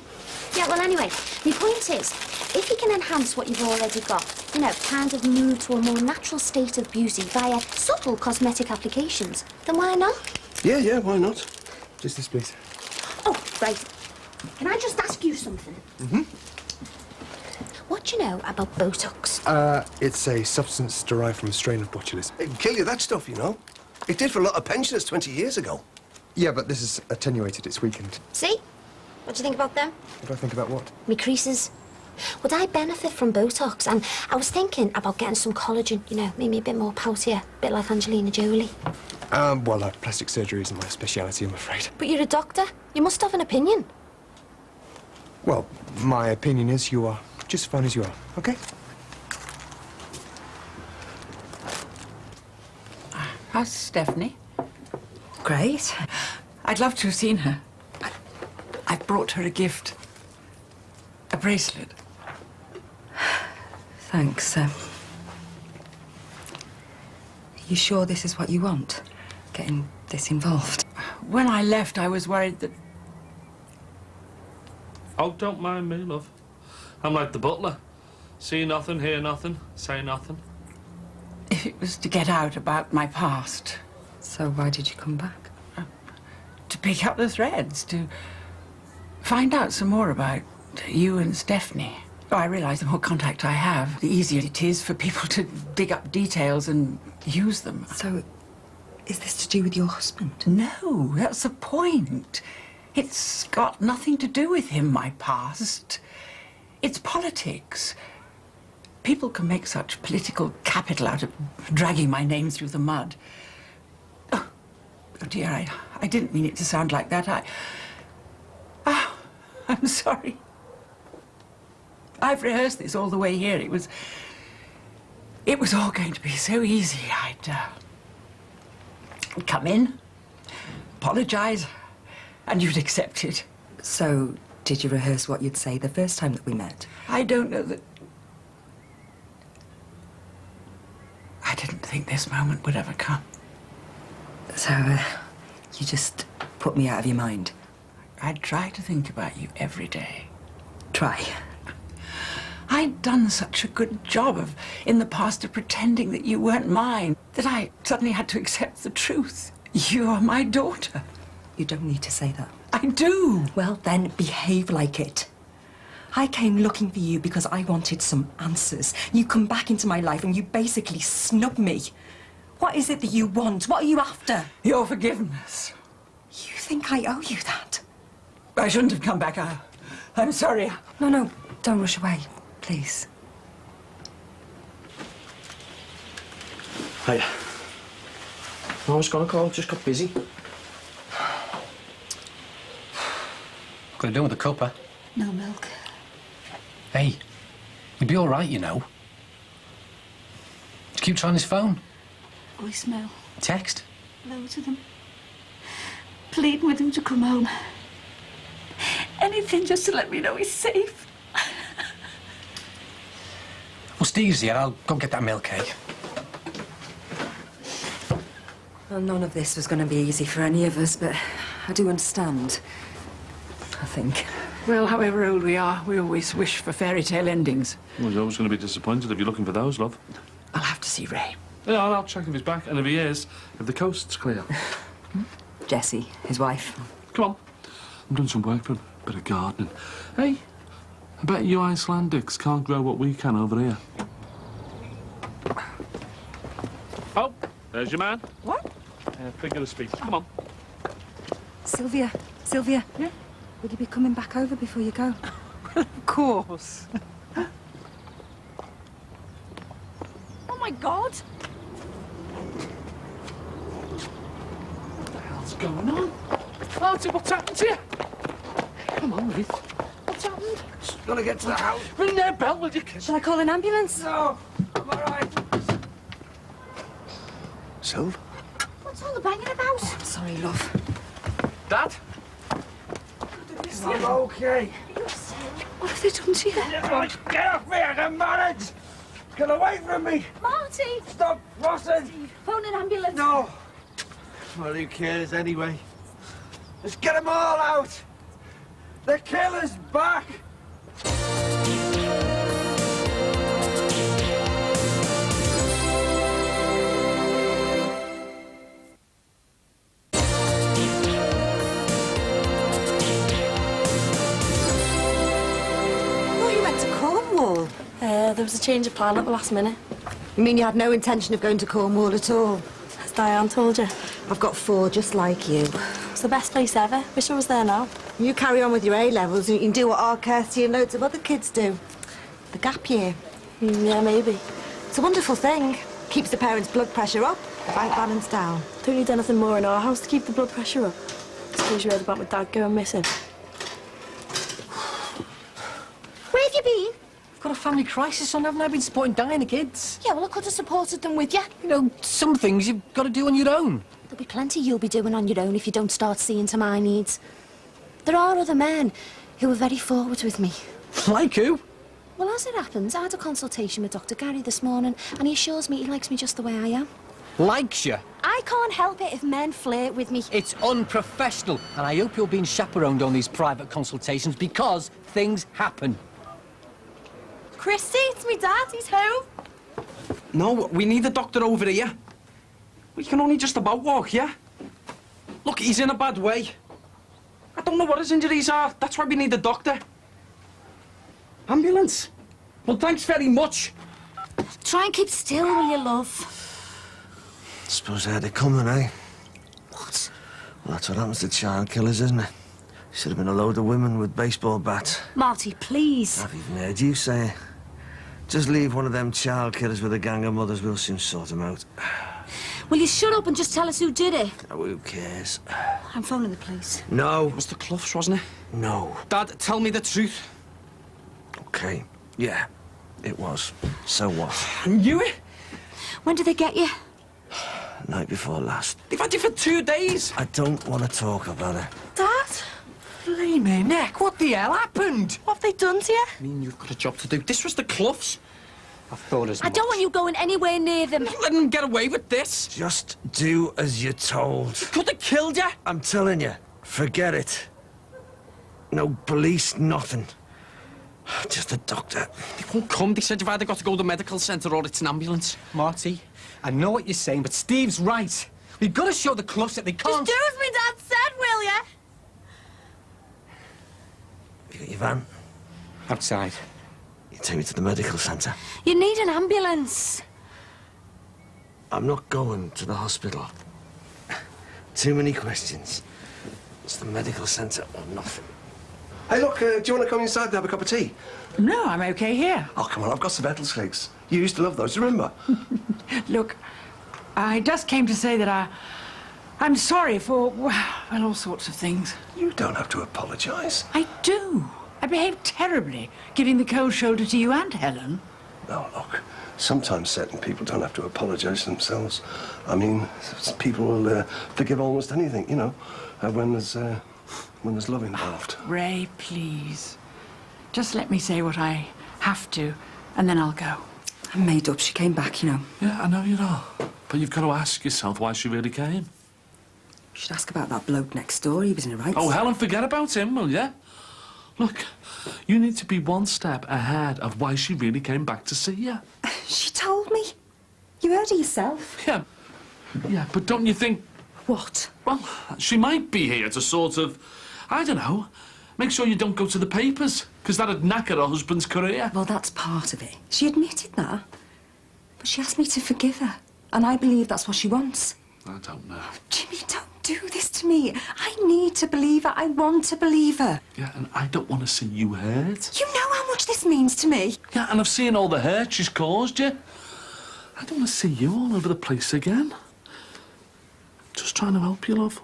Yeah, well, anyway, my point is, if you can enhance what you've already got, you know, kind of move to a more natural state of beauty via subtle cosmetic applications, then why not? Yeah, why not? Just this, please. Oh, right. Can I just ask you something? Mm-hmm. What do you know about Botox? It's a substance derived from a strain of botulism. It'd kill you, that stuff, you know. It did for a lot of pensioners 20 years ago. Yeah, but this is attenuated, it's weakened. See? What do you think about them? What do I think about what? Me creases. Would I benefit from Botox? And I was thinking about getting some collagen, you know, maybe a bit more poutier, a bit like Angelina Jolie. Well, plastic surgery isn't my speciality, I'm afraid. But you're a doctor. You must have an opinion. Well, my opinion is you are just fine as you are, okay? How's Stephanie? Great. I'd love to have seen her. I've brought her a gift. A bracelet. Thanks. You sure this is what you want? Getting this involved? When I left, I was worried that... Oh, don't mind me, love. I'm like the butler. See nothing, hear nothing, say nothing. If it was to get out about my past. So why did you come back? To pick up the threads, to find out some more about you and Stephanie. I realise the more contact I have, the easier it is for people to dig up details and use them. So, is this to do with your husband? No, that's the point. It's got nothing to do with him, my past. It's politics. People can make such political capital out of dragging my name through the mud. Oh dear, I didn't mean it to sound like that. I'm sorry. I've rehearsed this all the way here. It was all going to be so easy. I'd come in, apologise, and you'd accept it. So, did you rehearse what you'd say the first time that we met? I don't know that... I didn't think this moment would ever come. So, you just put me out of your mind? I try to think about you every day. Try? I'd done such a good job in the past of pretending that you weren't mine, that I suddenly had to accept the truth. You are my daughter. You don't need to say that. I do. Well, then, behave like it. I came looking for you because I wanted some answers. You come back into my life and you basically snub me. What is it that you want? What are you after? Your forgiveness. You think I owe you that? I shouldn't have come back. I'm sorry. No, don't rush away, please. Hiya. I was gonna call, just got busy. Could have done with a cuppa. No milk. Hey, you'd be all right, you know. Just keep trying his phone. Voicemail. Text. Loads of them. Pleading with him to come home. Anything just to let me know he's safe. Well, Steve's here. I'll go get that milk, eh? Well, none of this was going to be easy for any of us, but I do understand. I think. Well, however old we are, we always wish for fairy tale endings. Well, you're always going to be disappointed if you're looking for those, love. I'll have to see Ray. Yeah, I'll check if he's back, and if he is, if the coast's clear. Jessie, his wife. Come on. I'm doing some work for him. Bit of gardening. Hey, I bet you Icelandics can't grow what we can over here. Oh, there's your man. What? Figure of speech. Come on. Sylvia. Yeah? Will you be coming back over before you go? Of course. Oh my God! What the hell's going on? Marty, what's happened to you? Come on, Ruth. What's happened? Just gotta get to the house. Ring their bell, will you? Shall I call an ambulance? No, I'm all right. Sylv? What's all the banging about? Sorry, love. Dad? I'm okay. What have they done to you? Get off me, I can manage! Get away from me! Marty! Stop fussing! Phone an ambulance. No! Well, who cares anyway? Let's get them all out! The killer's back! Cornwall? There was a change of plan at the last minute. You mean you had no intention of going to Cornwall at all? Has Diane told you? I've got 4 just like you. It's the best place ever. Wish I was there now. You carry on with your A-levels and you can do what our Kirsty and loads of other kids do. The gap year. Yeah, maybe. It's a wonderful thing. Keeps the parents' blood pressure up, the bank balance down. Don't need anything more in our house to keep the blood pressure up. Suppose you heard about my dad going missing. Where have you been? I've got a family crisis on, haven't I? I've been supporting Diana kids. Yeah, well, I could have supported them with you. You know, some things you've got to do on your own. There'll be plenty you'll be doing on your own if you don't start seeing to my needs. There are other men who are very forward with me. Like who? Well, as it happens, I had a consultation with Dr. Gary this morning, and he assures me he likes me just the way I am. Likes you? I can't help it if men flirt with me. It's unprofessional, and I hope you're being chaperoned on these private consultations because things happen. Christy, it's me dad. He's home. No, we need a doctor over here. We can only just about walk, yeah? Look, he's in a bad way. I don't know what his injuries are. That's why we need a doctor. Ambulance? Well, thanks very much. Try and keep still, will you, love? Suppose they had it coming, eh? What? Well, that's what happens to child killers, isn't it? Should have been a load of women with baseball bats. Marty, please. I've even heard you say it. Just leave one of them child killers with a gang of mothers, we'll soon sort them out. Will you shut up and just tell us who did it? Oh, who cares? I'm phoning the police. No. It was the Cloughs, wasn't it? No. Dad, tell me the truth. Okay. Yeah, it was. So what? I knew it. When did they get you? Night before last. They've had you for 2 days. I don't want to talk about it. Dad? Blimey, Nick, what the hell happened? What have they done to you? I mean, you've got a job to do. This was the Cloughs. I thought as I don't want you going anywhere near them. Let them get away with this. Just do as you're told. Could have killed you. I'm telling you, forget it. No police, nothing. Just a doctor. They won't come. They said you've either got to go to the medical centre or it's an ambulance. Marty, I know what you're saying, but Steve's right. We've got to show the Cloughs that they can't... Just do as me Dad said, will ya? Have you got your van? Outside. You take me to the medical centre. You need an ambulance. I'm not going to the hospital. Too many questions. It's the medical centre or nothing. Hey, look, do you want to come inside and have a cup of tea? No, I'm okay here. Oh, come on, I've got some Bettles cakes. You used to love those, remember? Look, I just came to say that I'm sorry for, well, all sorts of things. You don't have to apologise. I do. I behaved terribly, giving the cold shoulder to you and Helen. No, look, sometimes certain people don't have to apologise themselves. I mean, people will forgive almost anything, you know, when there's love involved. Ray, please. Just let me say what I have to, and then I'll go. I'm made up. She came back, you know. Yeah, I know you are. But you've got to ask yourself why she really came. You should ask about that bloke next door. He was in a right... Oh, Helen, forget about him, will you? Look, you need to be one step ahead of why she really came back to see you. She told me. You heard it yourself. Yeah, but don't you think... What? Well, she might be here to sort of, I don't know, make sure you don't go to the papers, because that'd knacker her husband's career. Well, that's part of it. She admitted that. But she asked me to forgive her. And I believe that's what she wants. I don't know. Jimmy, don't do this to me. I need to believe her. I want to believe her. Yeah, and I don't want to see you hurt. You know how much this means to me. Yeah, and I've seen all the hurt she's caused you. I don't want to see you all over the place again. Just trying to help you, love.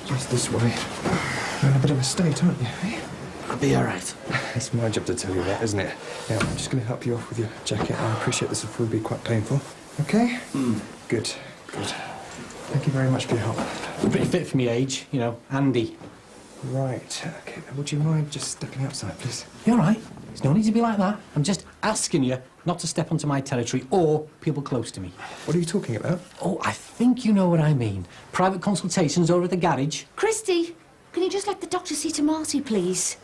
Just this way. You're in a bit of a state, aren't you? Eh? I'll be all right. It's my job to tell you that, isn't it? Yeah, I'm just going to help you off with your jacket. I appreciate this will probably be quite painful. Okay? Good, good. Thank you very much for your help. You're pretty fit for me age, you know, Andy. Right, okay. Would you mind just stepping outside, please? You all right? There's no need to be like that. I'm just asking you not to step onto my territory or people close to me. What are you talking about? Oh, I think you know what I mean. Private consultations over at the garage. Christy, can you just let the doctor see to Marty, please?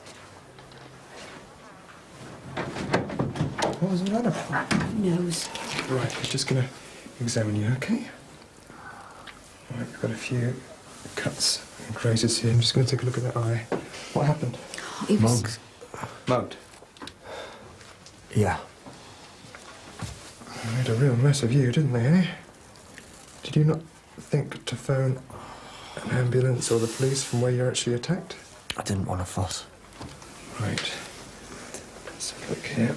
What was all that about? Nose. Right, I'm just going to examine you, okay? Right, we've got a few cuts and grazes here. I'm just going to take a look at that eye. What happened? He was... Mugged? Yeah. They made a real mess of you, didn't they, eh? Did you not think to phone an ambulance or the police from where you're actually attacked? I didn't want to fuss. Right. Let's have a look here.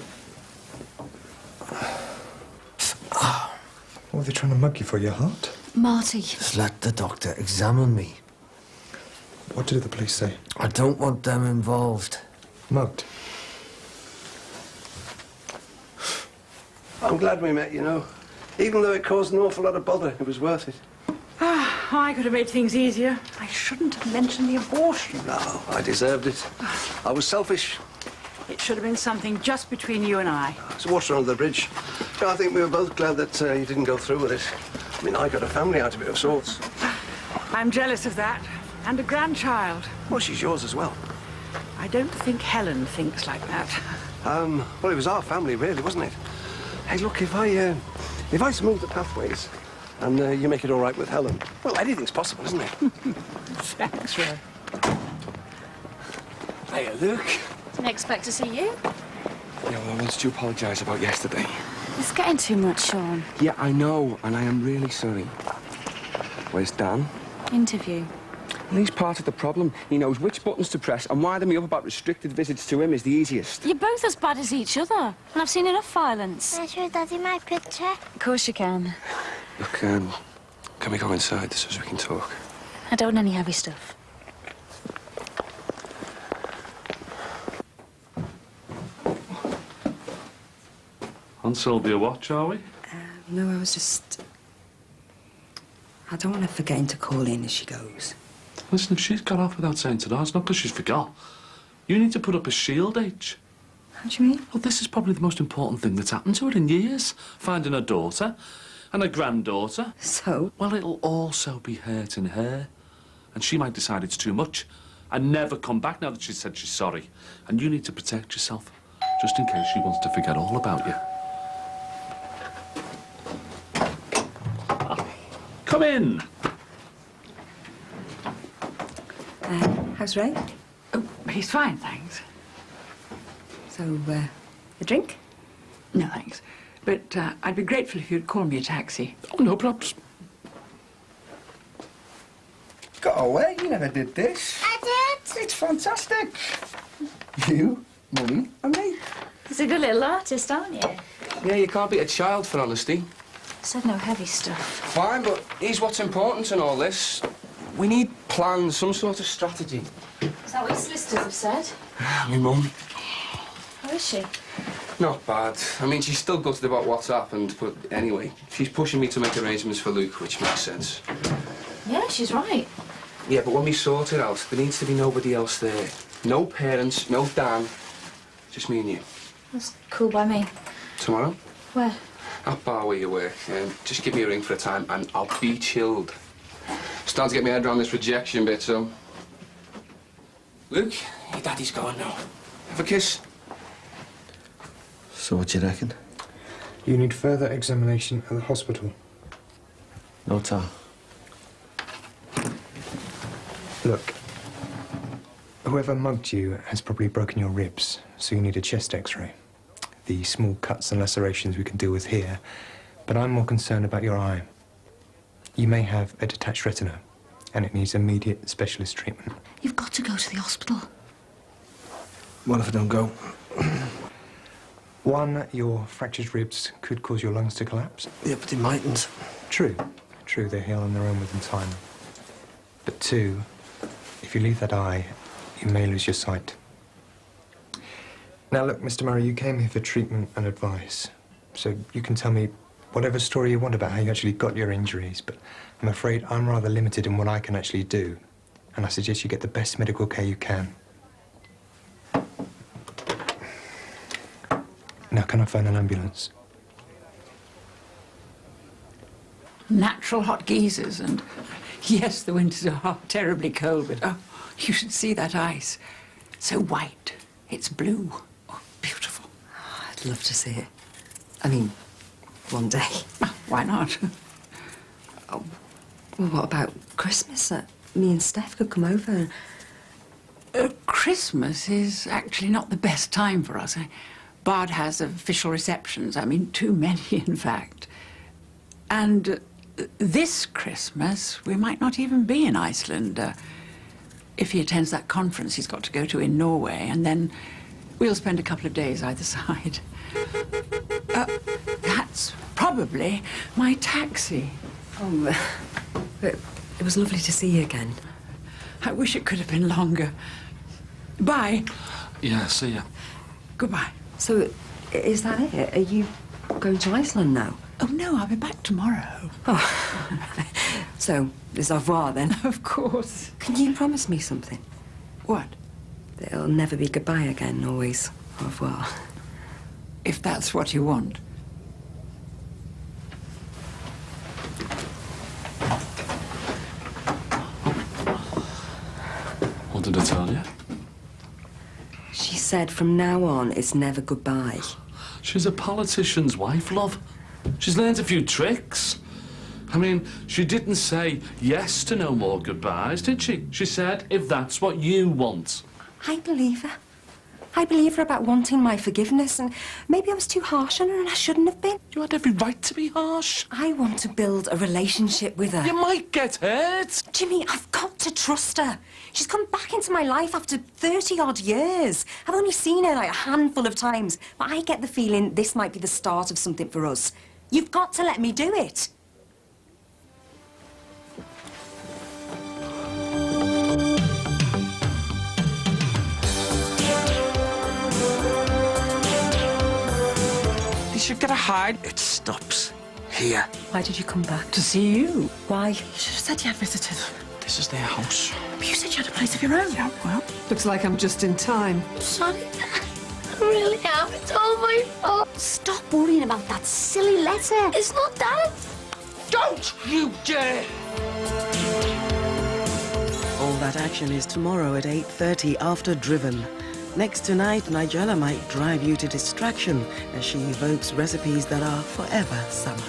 What were they trying to mug you for, your heart? Marty. Just let the doctor examine me. What did the police say? I don't want them involved. Mugged? I'm glad we met, you know. Even though it caused an awful lot of bother, it was worth it. I could have made things easier. I shouldn't have mentioned the abortion. No, I deserved it. I was selfish. It should have been something just between you and I. It's water under the bridge. I think we were both glad that you didn't go through with it. I mean, I got a family out of it of sorts. I'm jealous of that. And a grandchild. Well, she's yours as well. I don't think Helen thinks like that. Well, it was our family, really, wasn't it? Hey, look, if I smooth the pathways and you make it all right with Helen, well, anything's possible, isn't it? Thanks, Ray. Hey, look. Didn't expect to see you. Yeah, well, I wanted to apologise about yesterday. It's getting too much, Sean. Yeah, I know, and I am really sorry. Where's Dan? Interview. And he's part of the problem. He knows which buttons to press and winding me up about restricted visits to him is the easiest. You're both as bad as each other, and I've seen enough violence. Can I show Daddy my picture? Of course you can. Look, can we go inside so we can talk? I don't want any heavy stuff. On Sylvia watch, are we? No, I was just... I don't want her forgetting to call in as she goes. Listen, if she's got off without saying to us, not because she's forgot. You need to put up a shield, H. How do you mean? Well, this is probably the most important thing that's happened to her in years. Finding her daughter and her granddaughter. So? Well, it'll also be hurting her. And she might decide it's too much and never come back now that she's said she's sorry. And you need to protect yourself, just in case she wants to forget all about you. Come in. How's Ray? Oh, he's fine, thanks. So, a drink? No, thanks. But I'd be grateful if you'd call me a taxi. Oh, no problems. Got away, you never did this. I did. It's fantastic. You, Mummy, and me. He's a good little artist, aren't you? Yeah, you can't beat a child for honesty. Said no heavy stuff. Fine, but he's what's important in all this. We need plans, some sort of strategy. Is that what your solicitors have said? My mum. How is she? Not bad. I mean, she's still gutted about what's happened, but anyway, she's pushing me to make arrangements for Luke, which makes sense. Yeah, she's right. Yeah, but when we sort it out, there needs to be nobody else there. No parents, no Dan. Just me and you. That's cool by me. Tomorrow? Where? That bar where you work. Just give me a ring for a time and I'll be chilled. Starting to get my head around this rejection bit, so... Luke, your daddy's gone now. Have a kiss. So what do you reckon? You need further examination at the hospital. No time. Look, whoever mugged you has probably broken your ribs, so you need a chest x-ray. The small cuts and lacerations we can deal with here, but I'm more concerned about your eye. You may have a detached retina, and it needs immediate specialist treatment. You've got to go to the hospital. What if I don't go? One, your fractured ribs could cause your lungs to collapse. Yeah, but they mightn't. True, they'll heal on their own within time. But two, if you leave that eye, you may lose your sight. Now look, Mr. Murray, you came here for treatment and advice. So you can tell me whatever story you want about how you actually got your injuries, but I'm afraid I'm rather limited in what I can actually do. And I suggest you get the best medical care you can. Now, can I phone an ambulance? Natural hot geysers and... Yes, the winters are terribly cold, but oh, you should see that ice. So white. It's blue. Oh, beautiful. I'd love to see it. I mean, one day. Why not? Oh, well, what about Christmas? Me and Steph could come over. Christmas is actually not the best time for us. Bard has official receptions. I mean, too many, in fact. And this Christmas, we might not even be in Iceland. If he attends that conference he's got to go to in Norway, and then we'll spend a couple of days either side. That's probably my taxi. Oh, it was lovely to see you again. I wish it could have been longer. Bye. Yeah, see ya. Goodbye. So, is that it? Are you going to Iceland now? Oh, no, I'll be back tomorrow. Oh. So, au revoir, then. Of course. Can you promise me something? What? That it'll never be goodbye again, always au revoir. If that's what you want. What did I tell you? She said from now on, it's never goodbye. She's a politician's wife, love. She's learned a few tricks. I mean, she didn't say yes to no more goodbyes, did she? She said, if that's what you want. I believe her. I believe her about wanting my forgiveness, and maybe I was too harsh on her and I shouldn't have been. You had every right to be harsh. I want to build a relationship with her. You might get hurt. Jimmy, I've got to trust her. She's come back into my life after 30-odd years. I've only seen her like a handful of times, but I get the feeling this might be the start of something for us. You've got to let me do it. You should get a hide. It stops here. Why did you come back? To see you. Why? You should have said you had visitors. This is their house. But you said you had a place of your own. Yeah, well. Looks like I'm just in time. Sorry. I really am. It's all my fault. Stop worrying about that silly letter. It's not that. Don't you dare! All that action is tomorrow at 8:30 after Driven. Next tonight, Nigella might drive you to distraction as she evokes recipes that are forever summer.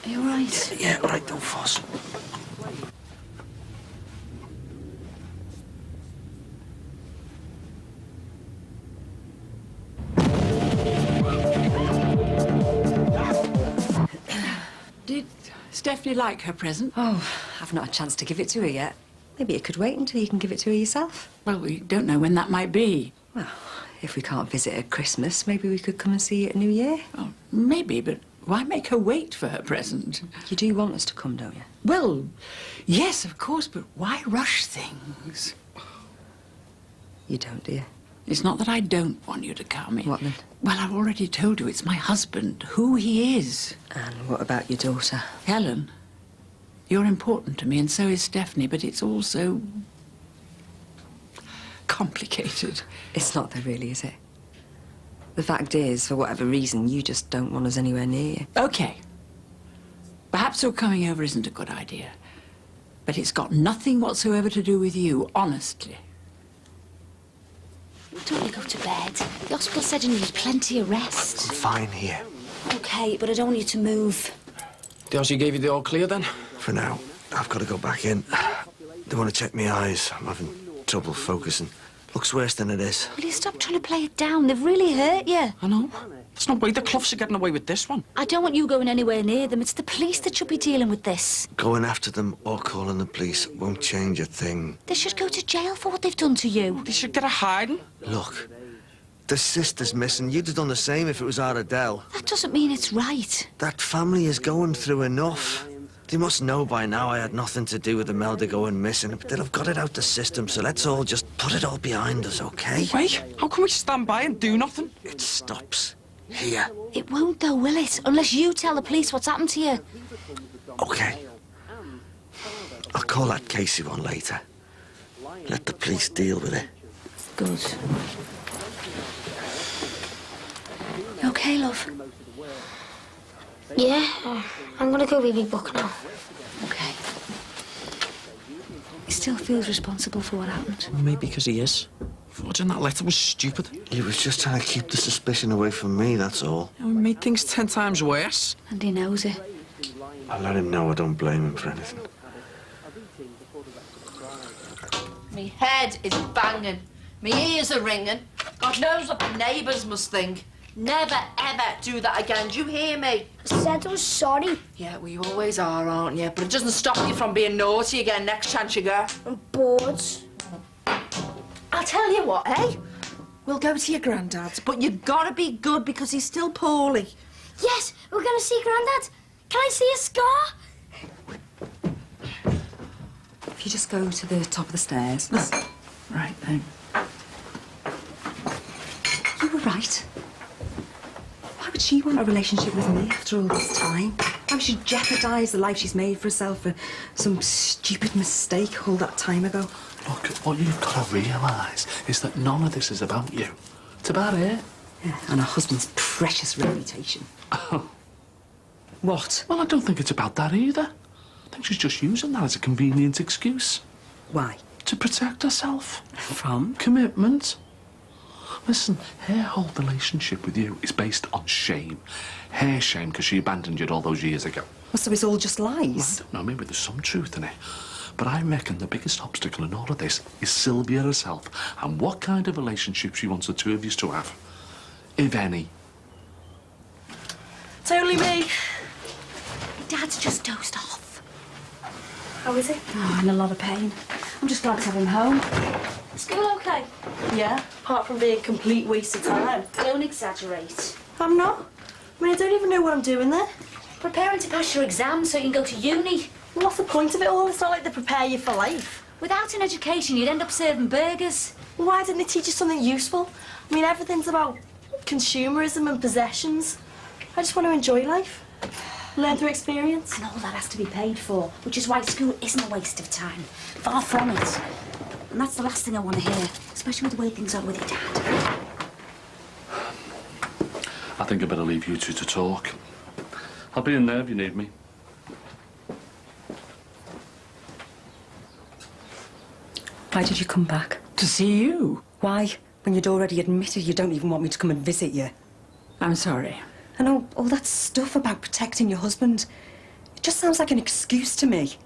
Are you all right? Yeah, all right, don't fuss. Did Stephanie like her present? Oh, I've not had a chance to give it to her yet. Maybe it could wait until you can give it to her yourself. Well, we don't know when that might be. Well, if we can't visit at Christmas, maybe we could come and see you at New Year. Oh, maybe, but why make her wait for her present? You do want us to come, don't you? Well, yes, of course, but why rush things? You don't, do you? It's not that I don't want you to come. What then? Well, I've already told you it's my husband, who he is. And what about your daughter? Helen, you're important to me, and so is Stephanie, but it's also complicated. It's not though, really, is it? The fact is, for whatever reason, you just don't want us anywhere near you. Okay. Perhaps your coming over isn't a good idea, but it's got nothing whatsoever to do with you, honestly. Don't you go to bed? The hospital said you need plenty of rest. I'm fine here. Okay, but I don't want you to move. Darcy gave you the all clear then? For now, I've got to go back in. They want to check my eyes. I'm having trouble focusing. Looks worse than it is. Will you stop trying to play it down? They've really hurt you. I know. There's no way the Cloughs are getting away with this one. I don't want you going anywhere near them. It's the police that should be dealing with this. Going after them or calling the police won't change a thing. They should go to jail for what they've done to you. They should get a hiding. Look, the sister's missing. You'd have done the same if it was our Adele. That doesn't mean it's right. That family is going through enough. They must know by now I had nothing to do with Imelda going missing, but they'll have got it out the system, so let's all just put it all behind us, okay? Wait, how can we stand by and do nothing? It stops here. It won't though, will it? Unless you tell the police what's happened to you. Okay. I'll call that Casey one later. Let the police deal with it. Good. You okay, love? Yeah, I'm gonna go read my book now. Okay. He still feels responsible for what happened. Well, maybe because he is. Forging that letter was stupid. He was just trying to keep the suspicion away from me, that's all. We made things 10 times worse. And he knows it. I'll let him know I don't blame him for anything. Me head is banging. Me ears are ringing. God knows what the neighbours must think. Never, ever do that again. Do you hear me? I said I was sorry. Yeah, well, you always are, aren't you? But it doesn't stop you from being naughty again next chance you get. I'm bored. I'll tell you what, eh? We'll go to your granddad's, but you gotta be good because he's still poorly. Yes, we're going to see Grandad. Can I see a scar? If you just go to the top of the stairs. Right then. You were right. Why would she want a relationship with me after all this time? Why would she jeopardise the life she's made for herself for some stupid mistake all that time ago? Look, what you've got to realise is that none of this is about you. It's about her. Yeah, and her husband's precious reputation. Oh. What? Well, I don't think it's about that either. I think she's just using that as a convenient excuse. Why? To protect herself. From? Commitment. Listen, her whole relationship with you is based on shame. Her shame because she abandoned you all those years ago. Well, so it's all just lies? I don't know, maybe there's some truth in it. But I reckon the biggest obstacle in all of this is Sylvia herself and what kind of relationship she wants the two of you to have. If any. It's only me. Dad's just dozed off. How is he? Oh, in a lot of pain. I'm just glad to have him home. School okay? Yeah, apart from being a complete waste of time. Don't exaggerate. I'm not. I mean, I don't even know what I'm doing there. Preparing to pass your exam so you can go to uni. Well, what's the point of it all? It's not like they prepare you for life. Without an education, you'd end up serving burgers. Well, why didn't they teach you something useful? I mean, everything's about consumerism and possessions. I just want to enjoy life. Learn through experience. And all that has to be paid for, which is why school isn't a waste of time. Far from it. And that's the last thing I want to hear, especially with the way things are with your dad. I think I better leave you two to talk. I'll be in there if you need me. Why did you come back? To see you. Why? When you'd already admitted you don't even want me to come and visit you. I'm sorry. And all that stuff about protecting your husband, it just sounds like an excuse to me.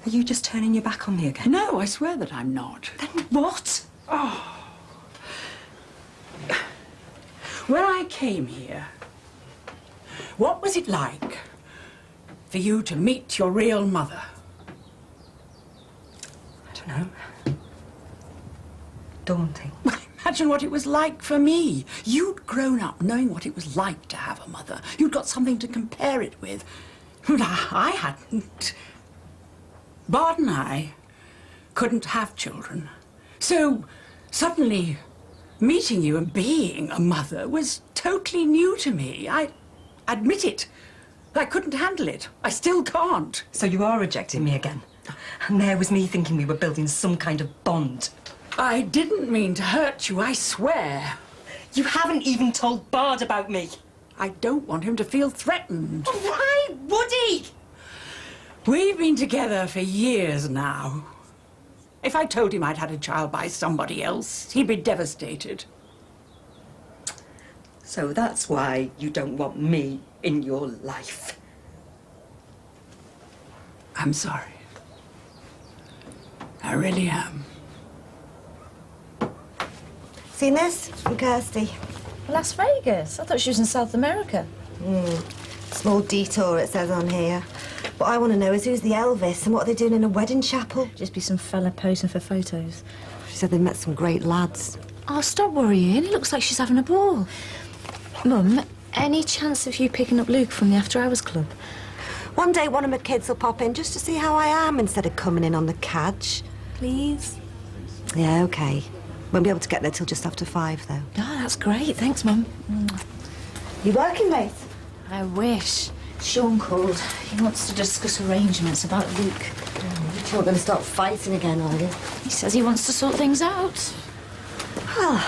Are you just turning your back on me again? No, I swear that I'm not. Then what? Oh. When I came here, what was it like for you to meet your real mother? I don't know. Daunting. Imagine what it was like for me. You'd grown up knowing what it was like to have a mother. You'd got something to compare it with. Well, I hadn't. Bart and I couldn't have children. So suddenly meeting you and being a mother was totally new to me. I admit it. I couldn't handle it. I still can't. So you are rejecting me again? And there was me thinking we were building some kind of bond. I didn't mean to hurt you, I swear. You haven't even told Bard about me. I don't want him to feel threatened. Why would he? We've been together for years now. If I told him I'd had a child by somebody else, he'd be devastated. So that's why you don't want me in your life. I'm sorry. I really am. Seen this? From Kirsty. Las Vegas? I thought she was in South America. Small detour, it says on here. What I want to know is who's the Elvis and what are they doing in a wedding chapel? Just be some fella posing for photos. She said they met some great lads. Oh, stop worrying. It looks like she's having a ball. Mum, any chance of you picking up Luke from the After Hours Club? One day one of my kids will pop in just to see how I am instead of coming in on the cadge. Please? Yeah, OK. Won't be able to get there till just after 5, though. Oh, that's great. Thanks, Mum. You working late? I wish. Sean called. He wants to discuss arrangements about Luke. You're not going to start fighting again, are you? He says he wants to sort things out. Well,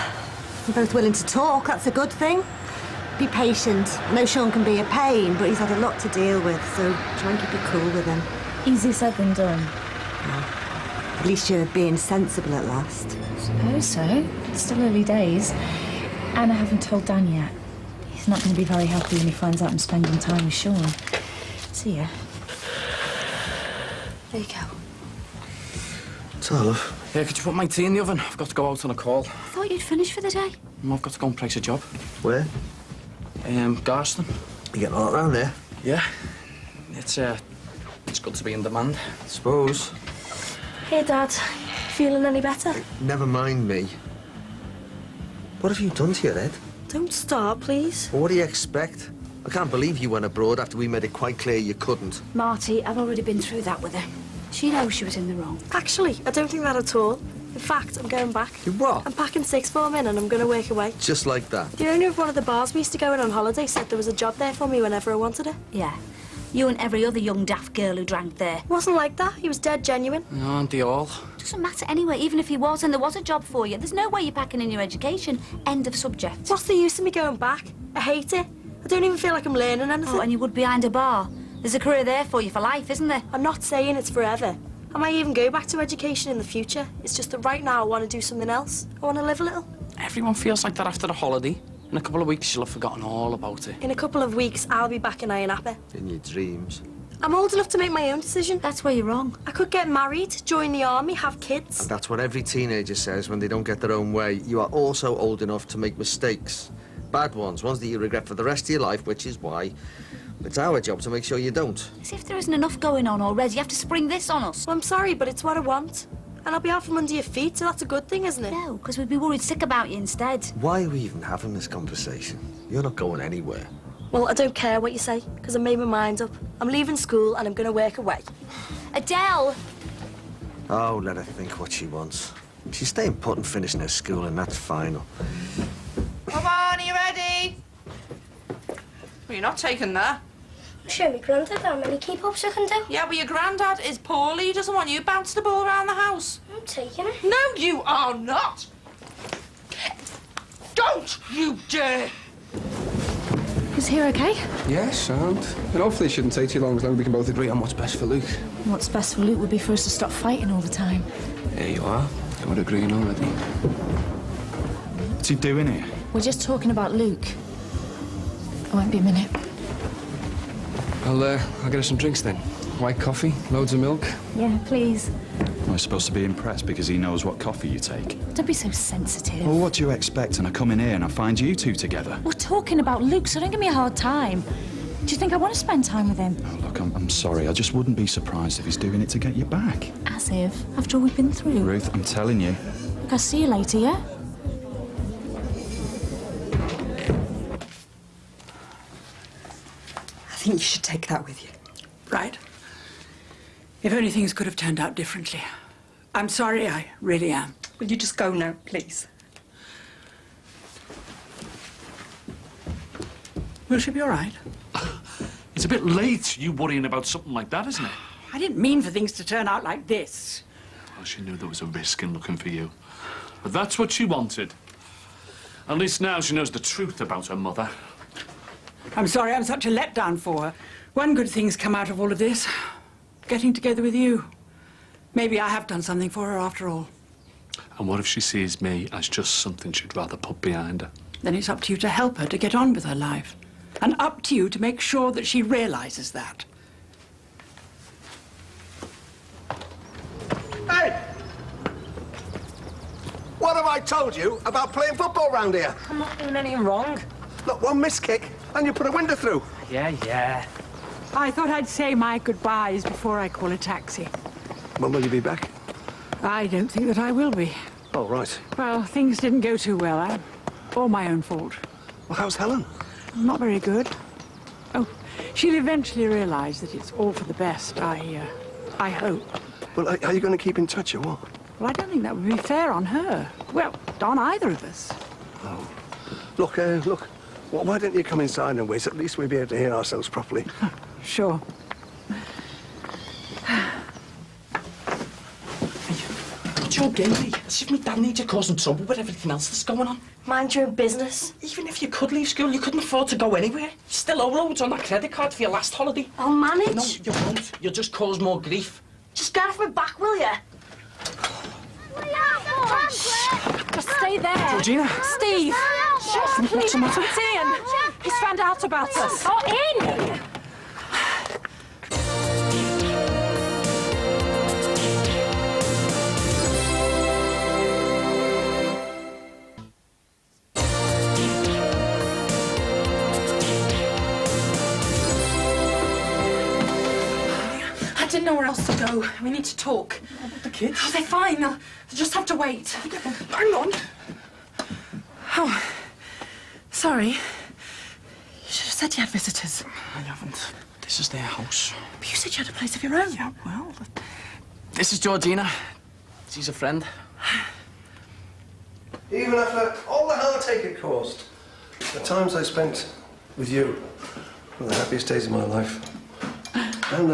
you're both willing to talk. That's a good thing. Be patient. I know Sean can be a pain, but he's had a lot to deal with, so try and keep it cool with him. Easier said than done. Well, at least you're being sensible at last. I suppose so. It's still early days. And I haven't told Dan yet. He's not going to be very happy when he finds out I'm spending time with Sean. See ya. There you go. What's that, love? Yeah, could you put my tea in the oven? I've got to go out on a call. I thought you'd finished for the day. I've got to go and place a job. Where? Garston. You getting a lot around there? Yeah. It's good to be in demand. Suppose. Hey, Dad. feeling any better? Never mind me. What have you done to your head? Don't start, please. Well, what do you expect? I can't believe you went abroad after we made it quite clear you couldn't. Marty, I've already been through that with her. She knows she was in the wrong. Actually, I don't think that at all. In fact, I'm going back. You what? I'm packing sixth form in and I'm going to work away. Just like that? The owner of one of the bars we used to go in on holiday said there was a job there for me whenever I wanted it. Yeah. You and every other young daft girl who drank there. Wasn't like that. He was dead genuine. Aren't they all? Doesn't matter anyway, even if he was and there was a job for you. There's no way you're packing in your education. End of subject. What's the use of me going back? I hate it. I don't even feel like I'm learning anything. Oh, and you would behind a bar. There's a career there for you for life, isn't there? I'm not saying it's forever. I might even go back to education in the future. It's just that right now I want to do something else. I want to live a little. Everyone feels like that after the holiday. In a couple of weeks, you'll have forgotten all about it. In a couple of weeks, I'll be back in Iron Apple. In your dreams. I'm old enough to make my own decision. That's where you're wrong. I could get married, join the army, have kids. And that's what every teenager says when they don't get their own way. You are also old enough to make mistakes. Bad ones that you regret for the rest of your life, which is why it's our job to make sure you don't. As if there isn't enough going on already. You have to spring this on us. Well, I'm sorry, but it's what I want. And I'll be out from under your feet, so that's a good thing, isn't it? No, because we'd be worried sick about you instead. Why are we even having this conversation? You're not going anywhere. Well, I don't care what you say, because I made my mind up. I'm leaving school and I'm going to work away. Adele! Oh, let her think what she wants. She's staying put and finishing her school, and that's final. Come on, are you ready? Well, you're not taking that. Show me Grandad how many keep-ups I can do. Yeah, but your granddad is poorly. He doesn't want you to bounce the ball around the house. I'm taking it. No, you are not. Don't you dare. Is he okay? Yes, sound. And hopefully it shouldn't take too long as we can both agree on what's best for Luke. What's best for Luke would be for us to stop fighting all the time. There you are. We're agreeing already. What's he doing here? We're just talking about Luke. I won't be a minute. I'll get us some drinks then. White coffee, loads of milk. Yeah, please. I'm supposed to be impressed because he knows what coffee you take. Don't be so sensitive. Well, what do you expect? And I come in here and I find you two together. We're talking about Luke, so don't give me a hard time. Do you think I want to spend time with him? Oh, look, I'm sorry. I just wouldn't be surprised if he's doing it to get you back. As if, after all we've been through. Ruth, I'm telling you. Look, I'll see you later, yeah? I think you should take that with you. Right. If only things could have turned out differently. I'm sorry, I really am. Will you just go now, please? Will she be all right? It's a bit late, you worrying about something like that, isn't it? I didn't mean for things to turn out like this. Well, she knew there was a risk in looking for you. But that's what she wanted. At least now she knows the truth about her mother. I'm sorry I'm such a letdown for her. One good thing's come out of all of this. Getting together with you. Maybe I have done something for her after all. And what if she sees me as just something she'd rather put behind her? Then it's up to you to help her to get on with her life. And up to you to make sure that she realizes that. Hey! What have I told you about playing football round here? I'm not doing anything wrong. Look, one missed kick and you put a window through. Yeah. I thought I'd say my goodbyes before I call a taxi. When will you be back? I don't think that I will be. Oh, right. Well, things didn't go too well. All my own fault. Well, how's Helen? Not very good. Oh, she'll eventually realize that it's all for the best, I hope. Well, are you going to keep in touch or what? Well, I don't think that would be fair on her. Well, on either of us. Oh. Look. Well, why don't you come inside and wait? At least we'll be able to hear ourselves properly. Sure. What's your game, mate? As if my dad needs you causing trouble with everything else that's going on. Mind your own business. Even if you could leave school, you couldn't afford to go anywhere. You still owe loads on that credit card for your last holiday. I'll manage. No, you won't. You'll just cause more grief. Just get off my back, will ya? Just stay there. Georgina. Steve. What's the matter? It's Ian. He's found out about us. Oh, Ian! didn't know where else to go. We need to talk. What about the kids? Oh, they're fine. They'll just have to wait. Hang on. Oh, sorry. You should have said you had visitors. I haven't. This is their house. But you said you had a place of your own. Yeah, well, this is Georgina. She's a friend. Even after all the heartache it caused, the times I spent with you were the happiest days of my life. And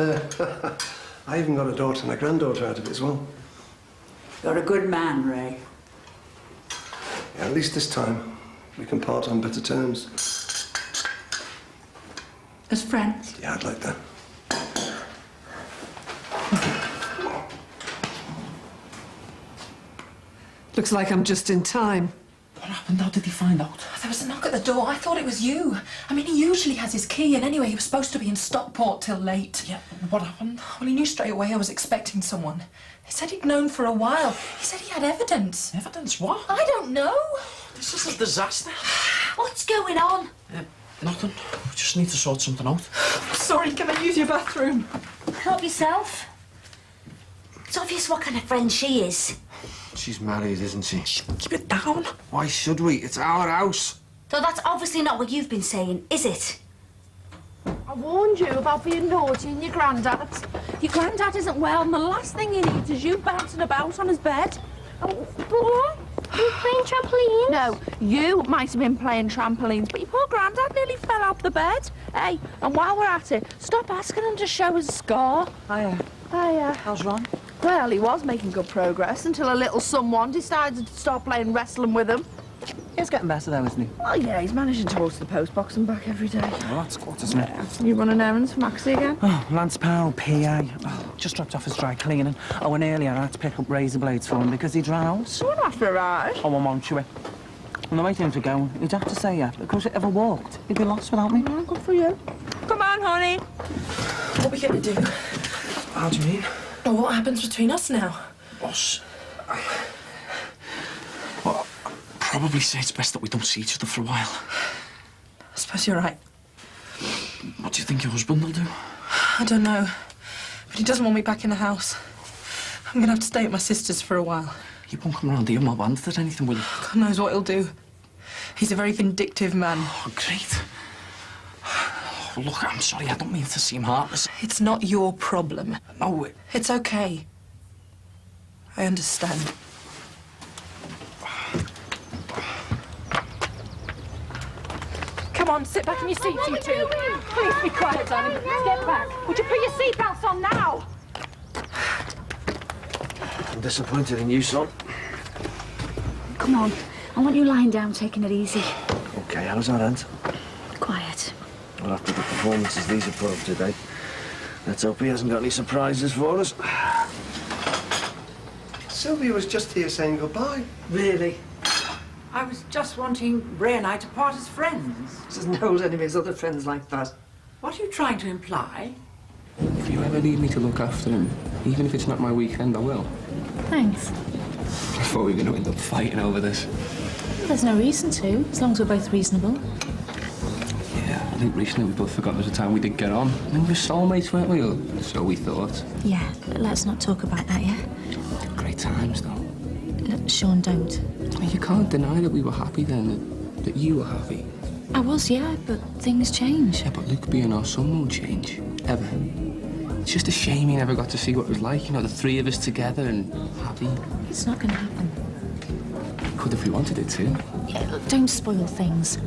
I even got a daughter and a granddaughter out of it as well. You're a good man, Ray. Yeah, at least this time we can part on better terms. As friends? Yeah, I'd like that. Looks like I'm just in time. What happened? How did he find out? There was a knock at the door. I thought it was you. I mean, he usually has his key, and anyway, he was supposed to be in Stockport till late. Yeah, what happened? Well, he knew straight away I was expecting someone. He said he'd known for a while. He said he had evidence. Evidence? What? I don't know. This is a disaster. What's going on? Nothing. We just need to sort something out. Sorry, can I use your bathroom? Help yourself. It's obvious what kind of friend she is. She's married, isn't she? Keep it down. Why should we? It's our house. So that's obviously not what you've been saying, is it? I warned you about being naughty and your granddad. Your granddad isn't well, and the last thing he needs is you bouncing about on his bed. Oh, what? You playing trampoline? No, you might have been playing trampolines, but your poor granddad nearly fell off the bed. Hey, and while we're at it, stop asking him to show his scar. Hiya. Hiya. How's Ron? Well, he was making good progress until a little someone decided to start playing wrestling with him. He's getting better though, isn't he? Oh, yeah, he's managing to walk to the post box and back every day. Well, that's good, isn't it? You running errands for Maxie again? Oh, Lance Powell, PA. Oh, just dropped off his dry cleaning. Oh, and earlier I had to pick up razor blades for him because he drowns. Going after a ride? Oh, I'm on to it. And the way things are going, he'd have to say, yeah, because if he ever walked, he'd be lost without me. Oh, good for you. Come on, honey. What are we going to do? How do you mean? Well, what happens between us now? Us? Well, I'd probably say it's best that we don't see each other for a while. I suppose you're right. What do you think your husband will do? I don't know. But he doesn't want me back in the house. I'm going to have to stay at my sister's for a while. He won't come round here, Mob Anther, anything, will he? God knows what he'll do. He's a very vindictive man. Oh, great. Oh, look, I'm sorry, I don't mean to seem heartless. It's not your problem. No, It's okay. I understand. Come on, sit back in your seats, you two. Please be quiet, darling. Get back. Would you put your seatbelts on now? I'm disappointed in you, son. Come on. I want you lying down, taking it easy. Okay, how's that, Aunt? Quiet. Well, after the performances these have put up today, let's hope he hasn't got any surprises for us. Sylvia was just here saying goodbye. Really? I was just wanting Ray and I to part as friends. He doesn't hold any of his other friends like that. What are you trying to imply? If you ever need me to look after him, even if it's not my weekend, I will. Thanks. I thought we were going to end up fighting over this. There's no reason to, as long as we're both reasonable. Yeah, I think recently we both forgot there was a time we did get on. I mean, we were soulmates, weren't we? Or so we thought. Yeah, but let's not talk about that, yeah? Great times, though. Look, Sean, don't. You can't deny that we were happy then, that you were happy. I was, yeah, but things change. Yeah, but Luke being our son won't change. Ever. It's just a shame he never got to see what it was like, you know, the three of us together and happy. It's not going to happen. Could if we wanted it to. Yeah, look, don't spoil things.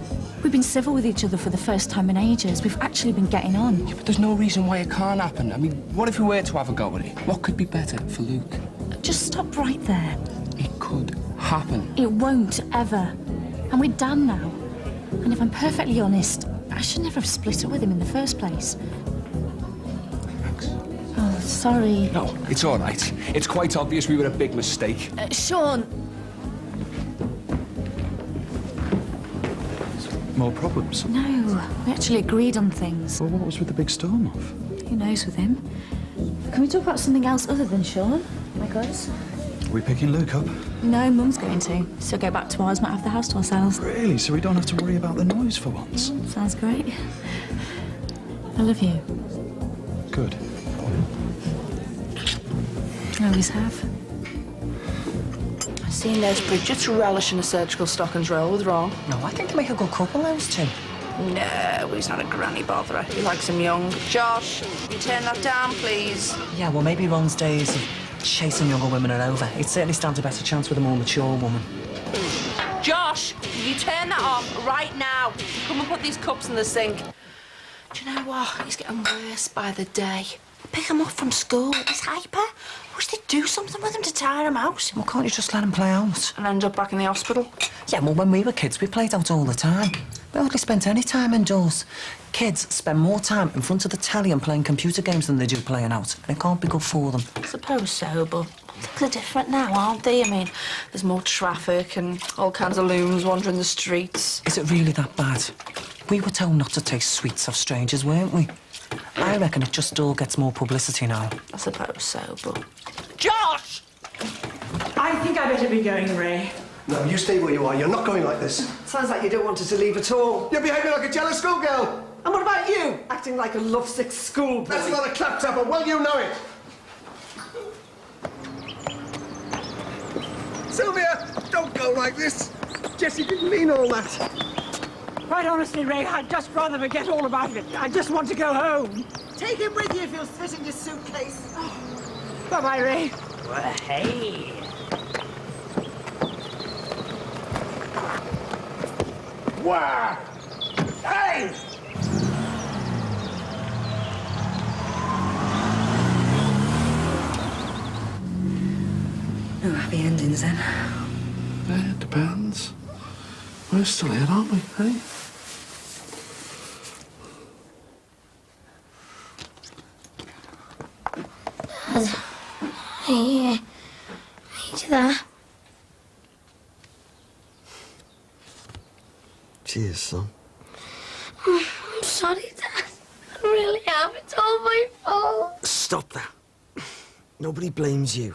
We've been civil with each other for the first time in ages. We've actually been getting on. Yeah, but there's no reason why it can't happen. I mean, what if we were to have a go at it? What could be better for Luke? Just stop right there. It could happen. It won't, ever. And we're done now. And if I'm perfectly honest, I should never have split up with him in the first place. Max. Oh, sorry. No, it's all right. It's quite obvious we were a big mistake. Sean! More problems? No, we actually agreed on things. Well, what was with the big storm off? Who knows with him? Can we talk about something else other than Sean? Like us? Are we picking Luke up? No, Mum's going to. So go back to ours, might have the house to ourselves. Really? So we don't have to worry about the noise for once? Sounds great. I love you. Good. Always have. I seen those Bridget's relishing a surgical stockings roll with Ron. No, I think they make a good couple, those two. No, he's not a granny botherer. He likes him young. Josh, you turn that down, please. Yeah, well, maybe Ron's days of chasing younger women are over. It certainly stands a better chance with a more mature woman. Josh, you turn that off right now. Come and put these cups in the sink. Do you know what? He's getting worse by the day. Pick him up from school. He's hyper. I wish they'd do something with him to tire him out. Well, can't you just let him play out? And end up back in the hospital? Yeah, well, when we were kids, we played out all the time. We hardly spent any time indoors. Kids spend more time in front of the telly and playing computer games than they do playing out, and it can't be good for them. I suppose so, but things are different now, aren't they? I mean, there's more traffic and all kinds of loons wandering the streets. Is it really that bad? We were told not to taste sweets off strangers, weren't we? I reckon it just all gets more publicity now. I suppose so, but... Josh! I think I better be going, Ray. No, you stay where you are. You're not going like this. Sounds like you don't want us to leave at all. You're behaving like a jealous schoolgirl. And what about you? Acting like a lovesick schoolboy. That's not a claptrap, and well, you know it. Sylvia, don't go like this. Jessie didn't mean all that. Quite honestly, Ray, I'd just rather forget all about it. I just want to go home. Take him with you if you'll fit in your suitcase. Bye-bye, Ray. Well, hey. Wow! Hey! No happy endings, then. Yeah, it depends. We're still here, aren't we, hey? Dad, I need that. Cheers, son. I'm sorry, Dad. I really am. It's all my fault. Stop that. Nobody blames you.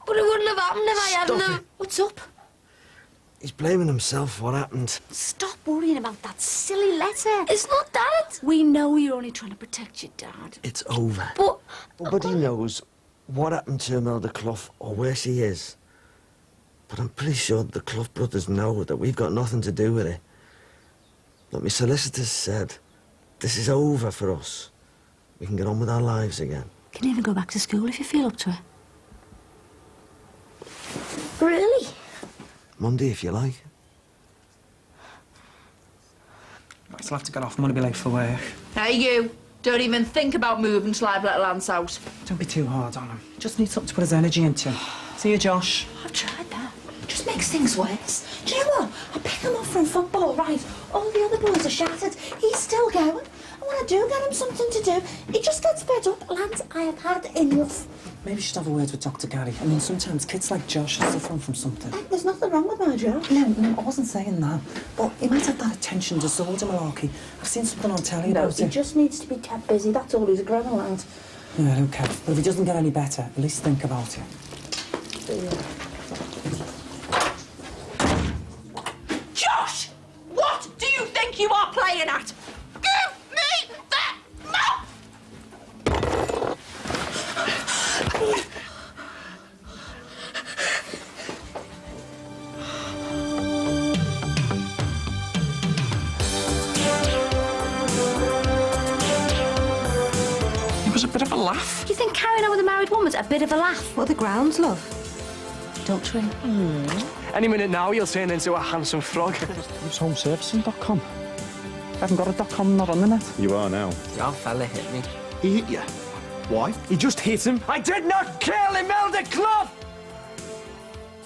But it wouldn't have happened if I hadn't Stop have... it. What's up? He's blaming himself for what happened. Stop worrying about that silly letter. It's not that. We know you're only trying to protect your dad. It's over. But... Nobody knows what happened to Imelda Clough or where she is. But I'm pretty sure the Clough brothers know that we've got nothing to do with it. Like my solicitors said, this is over for us. We can get on with our lives again. You can even go back to school if you feel up to it. Really? Monday, if you like. I still have to get off. I'm going to be late for work. Hey, you. Don't even think about moving to live little Aunt's house. Don't be too hard on him. Just need something to put his energy into. See you, Josh. I've tried that. Just makes things worse. Do you know what? I pick him up from football, right? All the other boys are shattered. He's still going. And when I do get him something to do, he just gets fed up. Lance, I have had enough. Maybe you should have a word with Dr. Gary. I mean, sometimes kids like Josh are suffering from something. There's nothing wrong with my Josh. No, I wasn't saying that. But he might have that attention disorder malarkey. I've seen something on telly No, about he it. just needs to be kept busy. That's all. He's a growing lad. Yeah, I don't care. But if he doesn't get any better, at least think about it. Josh! What do you think you are playing at? Give me that mouth! It was a bit of a laugh. Do you think carrying on with a married woman's a bit of a laugh? What are the grounds, love? Adultery. Any minute now, you'll turn into a handsome frog. Use homeservicing.com. I haven't got a .com not on the net. You are now. Your fella hit me. He hit you. Why? He just hit him. I did not kill Imelda Clough!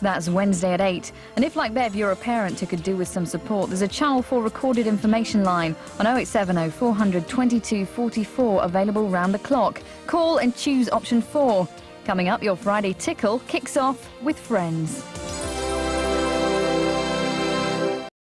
That's Wednesday at 8. And if, like Bev, you're a parent who could do with some support, there's a Channel 4 recorded information line on 0870 400 22 44 available round the clock. Call and choose option 4. Coming up, your Friday Tickle kicks off with Friends.